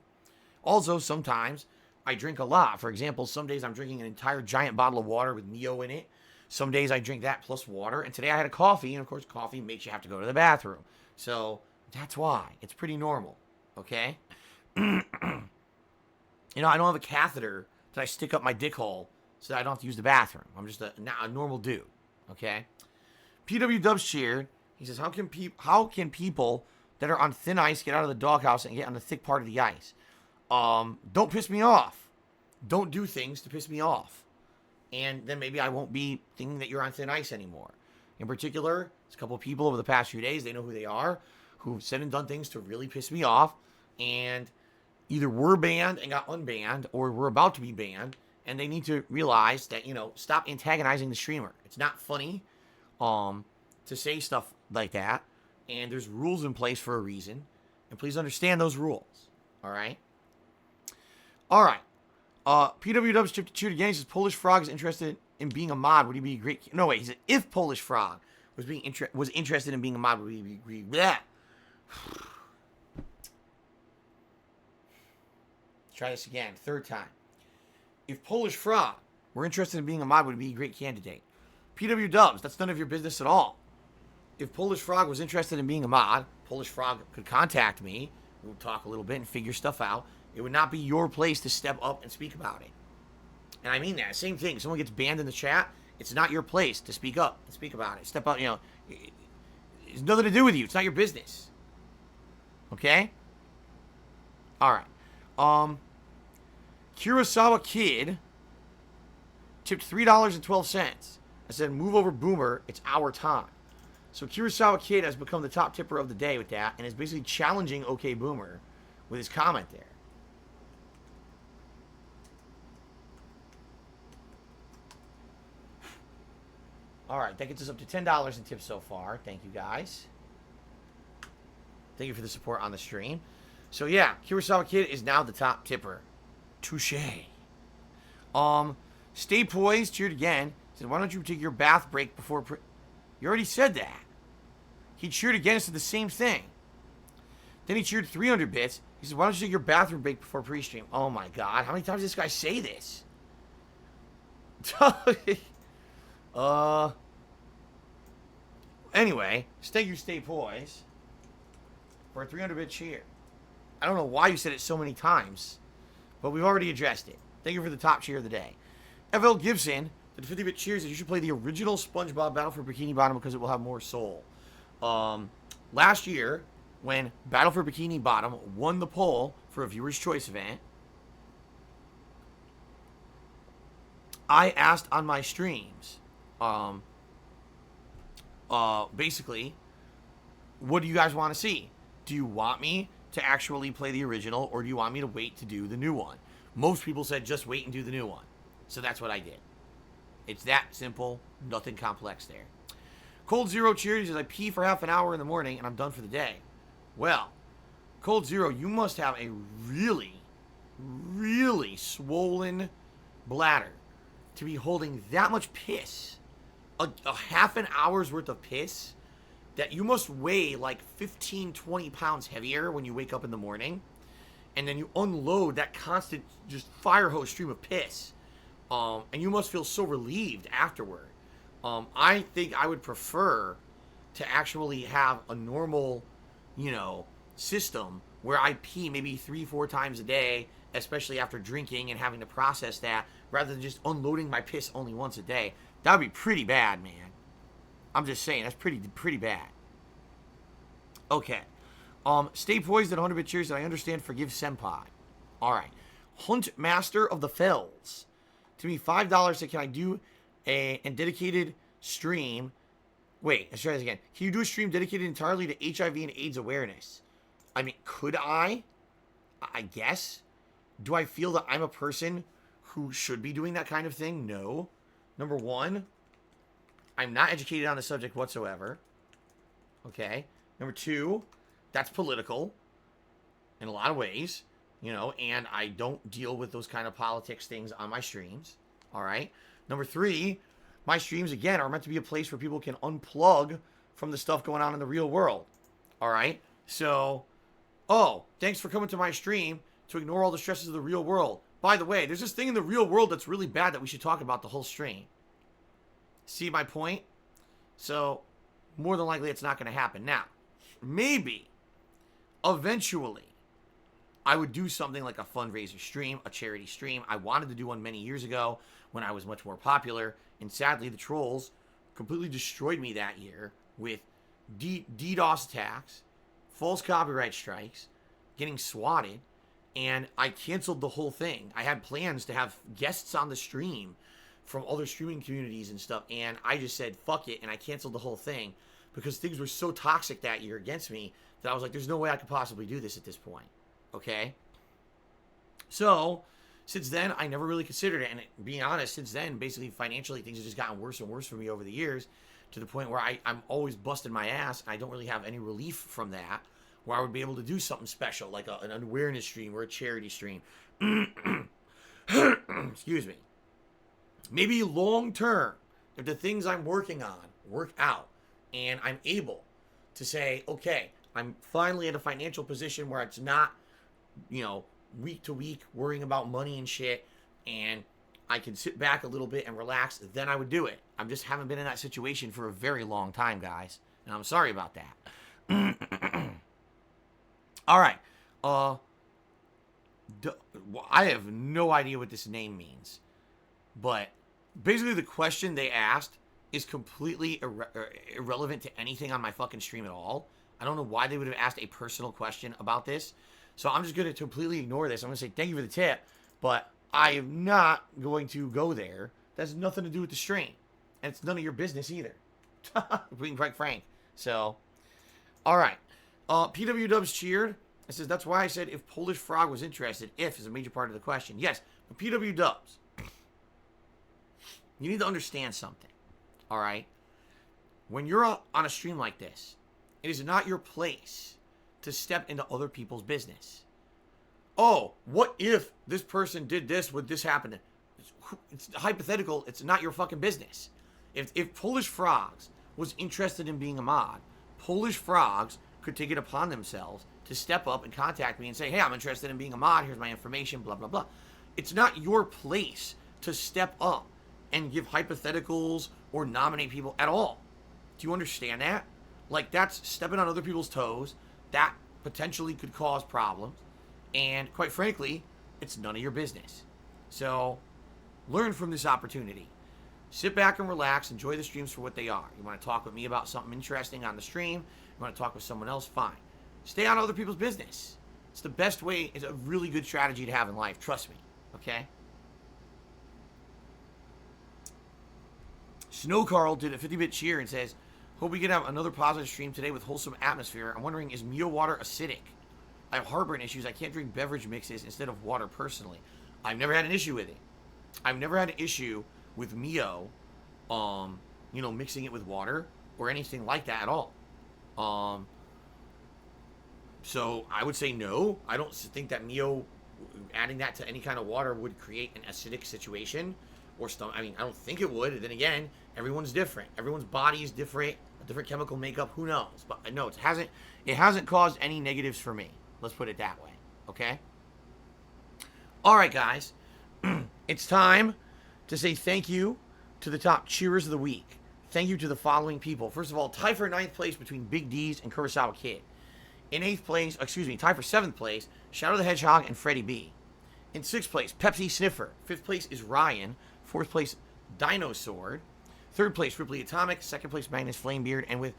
Also, sometimes I drink a lot. For example, some days I'm drinking an entire giant bottle of water with Neo in it. Some days I drink that plus water. And today I had a coffee. And of course, coffee makes you have to go to the bathroom. So that's why. It's pretty normal. Okay? You know, I don't have a catheter that I stick up my dick hole so that I don't have to use the bathroom. I'm just a normal dude. Okay? PW Dubs cheered. He says, how can people that are on thin ice get out of the doghouse and get on the thick part of the ice? Don't piss me off. Don't do things to piss me off. And then maybe I won't be thinking that you're on thin ice anymore. In particular, there's a couple of people over the past few days, they know who they are, who've said and done things to really piss me off, and either were banned and got unbanned, or were about to be banned, and they need to realize that, you know, stop antagonizing the streamer. It's not funny to say stuff like that, and there's rules in place for a reason, and please understand those rules. All right? All right. PW Dubs chipped to shoot again. He says Polish Frog is interested in being a mod. Would he be a great? No, wait. He said if Polish Frog was interested in being a mod, would he be bleh. Try this again. Third time. If Polish Frog were interested in being a mod, would he be a great candidate? PW Dubs, that's none of your business at all. If Polish Frog was interested in being a mod, Polish Frog could contact me. We'll talk a little bit and figure stuff out. It would not be your place to step up and speak about it. And I mean that. Same thing. Someone gets banned in the chat, it's not your place to speak up and speak about it. Step up, you know. It's nothing to do with you. It's not your business. Okay? Alright. Kurosawa Kid tipped $3.12. I said, move over Boomer. It's our time. So Kurosawa Kid has become the top tipper of the day with that and is basically challenging OK Boomer with his comment there. All right, that gets us up to $10 in tips so far. Thank you, guys. Thank you for the support on the stream. So, yeah, Kurosawa Kid is now the top tipper. Touché. Stay Poised cheered again. Said, why don't you take your bath break before... You already said that. He cheered again and said the same thing. Then he cheered 300 bits. He said, why don't you take your bathroom break before pre-stream? Oh, my God. How many times does this guy say this? Anyway, stay poised for a 300-bit cheer. I don't know why you said it so many times, but we've already addressed it. Thank you for the top cheer of the day. FL Gibson The 50-bit cheers that you should play the original SpongeBob Battle for Bikini Bottom because it will have more soul. Last year, when Battle for Bikini Bottom won the poll for a viewer's choice event, I asked on my streams, basically, what do you guys want to see? Do you want me to actually play the original, or do you want me to wait to do the new one? Most people said just wait and do the new one. So that's what I did. It's that simple, nothing complex there. Cold Zero cheers as I pee for half an hour in the morning and I'm done for the day. Well, Cold Zero, you must have a really, really swollen bladder to be holding that much piss. A half an hour's worth of piss that you must weigh like 15, 20 pounds heavier when you wake up in the morning. And then you unload that constant just fire hose stream of piss. And you must feel so relieved afterward. I think I would prefer to actually have a normal, system where I pee maybe 3-4 times a day, especially after drinking and having to process that, rather than just unloading my piss only once a day. That would be pretty bad, man. I'm just saying, that's pretty bad. Okay. Stay poised at 100-bit cheers, and I understand forgive senpai. Alright. Hunt Master of the Fells. To me, $5 said, can I do a dedicated stream? Wait, let's try this again. Can you do a stream dedicated entirely to HIV and AIDS awareness? I mean, could I? I guess. Do I feel that I'm a person who should be doing that kind of thing? No. Number one, I'm not educated on the subject whatsoever. Okay. Number two, that's political in a lot of ways. And I don't deal with those kind of politics things on my streams. All right. Number three, my streams, again, are meant to be a place where people can unplug from the stuff going on in the real world. All right. So, thanks for coming to my stream to ignore all the stresses of the real world. By the way, there's this thing in the real world that's really bad that we should talk about the whole stream. See my point? So, more than likely, it's not going to happen. Now, maybe, eventually, I would do something like a fundraiser stream, a charity stream. I wanted to do one many years ago when I was much more popular. And sadly, the trolls completely destroyed me that year with DDoS attacks, false copyright strikes, getting swatted. And I canceled the whole thing. I had plans to have guests on the stream from other streaming communities and stuff. And I just said, fuck it. And I canceled the whole thing because things were so toxic that year against me that I was like, there's no way I could possibly do this at this point. Okay, so since then, I never really considered it. And being honest, since then, basically financially, things have just gotten worse and worse for me over the years to the point where I'm always busting my ass. And I don't really have any relief from that, where I would be able to do something special, like an awareness stream or a charity stream. Excuse me. Maybe long term, if the things I'm working on work out and I'm able to say, okay, I'm finally in a financial position where it's not, week to week worrying about money and shit, and I can sit back a little bit and relax, then I would do it. I just haven't been in that situation for a very long time, guys, and I'm sorry about that. All right. I have no idea what this name means, but basically the question they asked is completely irrelevant to anything on my fucking stream at all. I don't know why they would have asked a personal question about this. So I'm just going to completely ignore this. I'm going to say thank you for the tip, but I am not going to go there. That has nothing to do with the stream. And it's none of your business either. Being quite frank. So, all right. PW Dubs cheered. It says, that's why I said if Polish Frog was interested, if is a major part of the question. Yes, but PW Dubs, you need to understand something. All right? When you're on a stream like this, it is not your place to step into other people's business. Oh, what if this person did this? Would this happen? It's hypothetical. It's not your fucking business. If Polish Frogs was interested in being a mod, Polish Frogs could take it upon themselves to step up and contact me and say, hey, I'm interested in being a mod. Here's my information, blah, blah, blah. It's not your place to step up and give hypotheticals or nominate people at all. Do you understand that? Like, that's stepping on other people's toes. That potentially could cause problems. And quite frankly, it's none of your business. So, learn from this opportunity. Sit back and relax. Enjoy the streams for what they are. You want to talk with me about something interesting on the stream? You want to talk with someone else? Fine. Stay out of other people's business. It's the best way. It's a really good strategy to have in life. Trust me. Okay? Snow Carl did a 50-bit cheer and says, hope we can have another positive stream today with wholesome atmosphere. I'm wondering, is Mio water acidic? I have heartburn issues. I can't drink beverage mixes instead of water personally. I've never had an issue with it. I've never had an issue with Mio, mixing it with water or anything like that at all. So I would say no. I don't think that Mio, adding that to any kind of water would create an acidic situation or stuff. I mean, I don't think it would. And then again, everyone's different. Everyone's body is different. A different chemical makeup. Who knows? But no, it hasn't caused any negatives for me. Let's put it that way. Okay? All right, guys. It's time to say thank you to the top cheerers of the week. Thank you to the following people. First of all, tie for 9th place between Big D's and Kurosawa Kid. In 8th place, tie for 7th place, Shadow the Hedgehog and Freddie B. In 6th place, Pepsi Sniffer. 5th place is Ryan. 4th place, Dino Sword. 3rd place, Ripley Atomic. 2nd place, Magnus Flamebeard. And with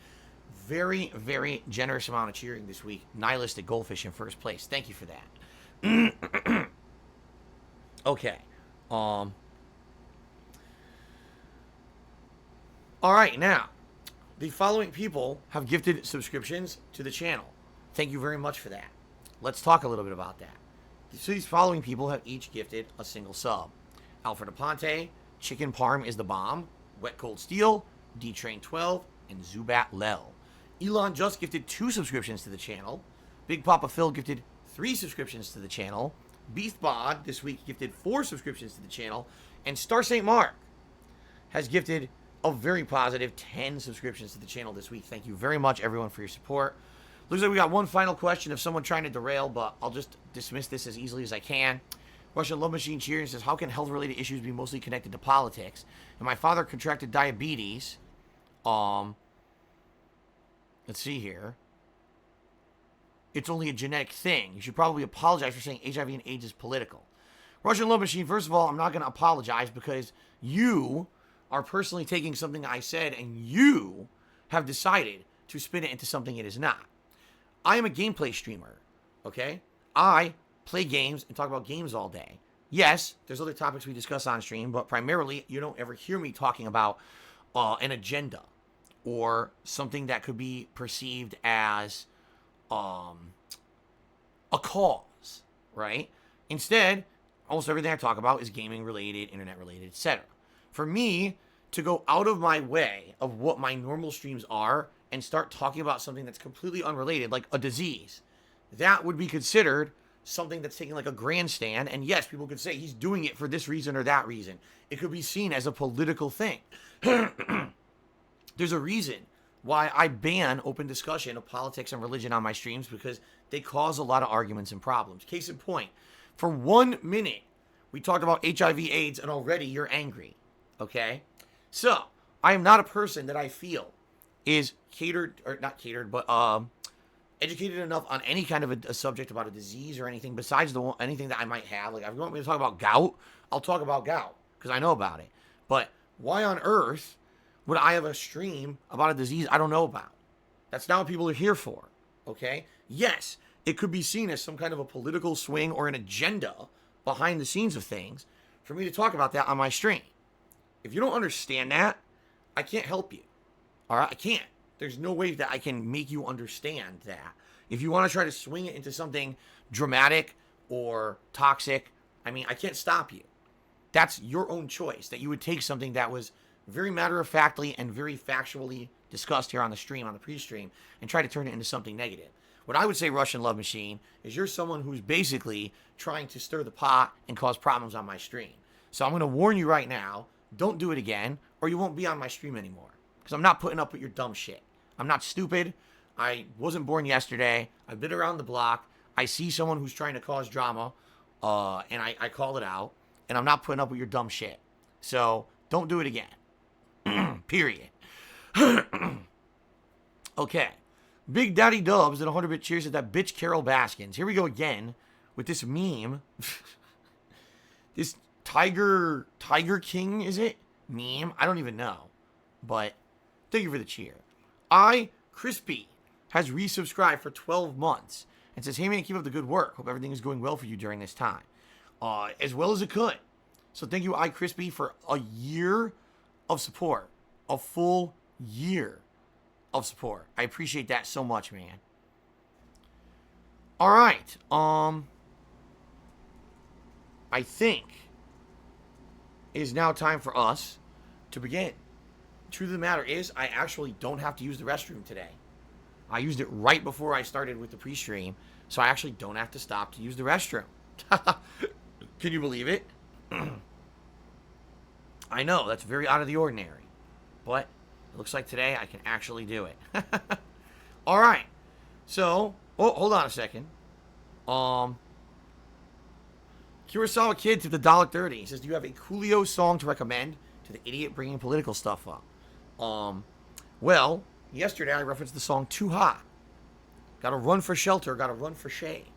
very, very generous amount of cheering this week, Nihilistic Goldfish in 1st place. Thank you for that. Okay. All right, now, the following people have gifted subscriptions to the channel. Thank you very much for that. Let's talk a little bit about that. So these following people have each gifted a single sub. Alfred Aponte, Chicken Parm is the Bomb, Wet Cold Steel, D-Train 12, and Zubat Lel. Elon just gifted 2 subscriptions to the channel. Big Papa Phil gifted 3 subscriptions to the channel. Beast Bod this week gifted 4 subscriptions to the channel. And Star St. Mark has gifted a very positive 10 subscriptions to the channel this week. Thank you very much, everyone, for your support. Looks like we got one final question of someone trying to derail, but I'll just dismiss this as easily as I can. Russian Love Machine Cheering says, how can health-related issues be mostly connected to politics? And my father contracted diabetes. Let's see here. It's only a genetic thing. You should probably apologize for saying HIV and AIDS is political. Russian Love Machine, first of all, I'm not going to apologize because you are personally taking something I said and you have decided to spin it into something it is not. I am a gameplay streamer, okay? I play games and talk about games all day. Yes, there's other topics we discuss on stream, but primarily you don't ever hear me talking about an agenda or something that could be perceived as a cause, right? Instead, almost everything I talk about is gaming related, internet related, etc. For me to go out of my way of what my normal streams are and start talking about something that's completely unrelated, like a disease, that would be considered something that's taking like a grandstand. And yes, people could say he's doing it for this reason or that reason. It could be seen as a political thing. There's a reason why I ban open discussion of politics and religion on my streams, because they cause a lot of arguments and problems. Case in point, for 1 minute, we talked about HIV, AIDS, and already you're angry. Okay? So, I am not a person that I feel is educated enough on any kind of a subject about a disease or anything besides anything that I might have. Like, if you want me to talk about gout, I'll talk about gout because I know about it. But why on earth would I have a stream about a disease I don't know about? That's not what people are here for, okay? Yes, it could be seen as some kind of a political swing or an agenda behind the scenes of things for me to talk about that on my stream. If you don't understand that, I can't help you, all right? I can't. There's no way that I can make you understand that. If you want to try to swing it into something dramatic or toxic, I mean, I can't stop you. That's your own choice, that you would take something that was very matter-of-factly and very factually discussed here on the stream, on the pre-stream, and try to turn it into something negative. What I would say, Russian Love Machine, is you're someone who's basically trying to stir the pot and cause problems on my stream. So I'm going to warn you right now, don't do it again, or you won't be on my stream anymore. Because I'm not putting up with your dumb shit. I'm not stupid. I wasn't born yesterday. I've been around the block. I see someone who's trying to cause drama, and I call it out. And I'm not putting up with your dumb shit. So don't do it again. Period. Okay. Big Daddy Dubs at 100-bit cheers at that bitch Carol Baskins. Here we go again with this meme. This Tiger King, is it? meme. I don't even know. But thank you for the cheer. Crispy has resubscribed for 12 months and says, hey man, keep up the good work. Hope everything is going well for you during this time. As well as it could. So thank you, Crispy, for a year of support. A full year of support. I appreciate that so much, man. All right. I think it is now time for us to begin. Truth of the matter is, I actually don't have to use the restroom today. I used it right before I started with the pre-stream, so I actually don't have to stop to use the restroom. Can you believe it? I know, that's very out of the ordinary. But it looks like today I can actually do it. All right. So, hold on a second. Kurosawa Kid to the $1.30. He says, do you have a Coolio song to recommend to the idiot bringing political stuff up? Well, yesterday I referenced the song Too Hot. Gotta run for shelter, gotta run for shade.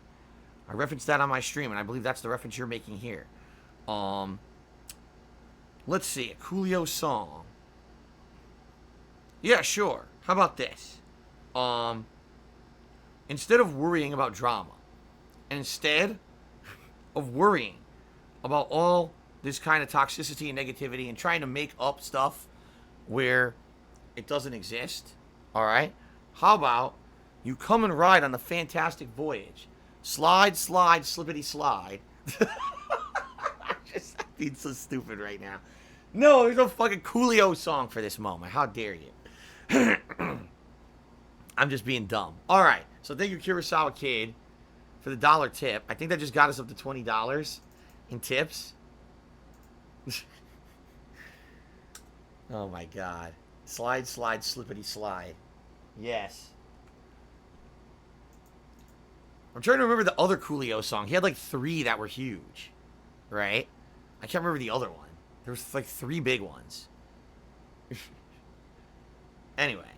I referenced that on my stream, and I believe that's the reference you're making here. Let's see, a Coolio song. Yeah, sure. How about this? Instead of worrying about drama, and instead of worrying about all this kind of toxicity and negativity and trying to make up stuff where it doesn't exist, all right? How about you come and ride on the fantastic voyage? Slide, slide, slippity slide. I'm being so stupid right now. No, there's no fucking Coolio song for this moment. How dare you? I'm just being dumb. All right. So thank you, Kurosawa Kid, for the $1 tip. I think that just got us up to $20 in tips. Oh, my God. Slide, slide, slippity slide. Yes. I'm trying to remember the other Coolio song. He had like 3 that were huge. Right? I can't remember the other one. There was like 3 big ones. Anyway.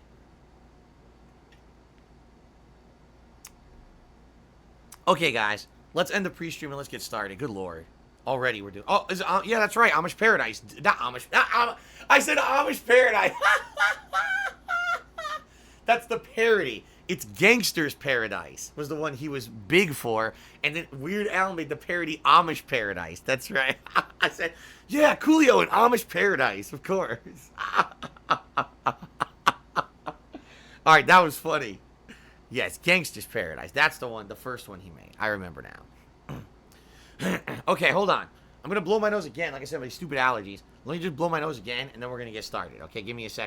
Okay, guys. Let's end the pre-stream and let's get started. Good Lord. Already we're doing... Oh, yeah, that's right. Amish Paradise. Not Amish... I said Amish Paradise. That's the parody. It's Gangster's Paradise was the one he was big for. And then Weird Al made the parody Amish Paradise. That's right. I said, yeah, Coolio and Amish Paradise, of course. All right, that was funny. Yes, Gangster's Paradise. That's the one, the first one he made. I remember now. Okay, hold on. I'm going to blow my nose again. Like I said, my stupid allergies. Let me just blow my nose again, and then we're going to get started. Okay, give me a second.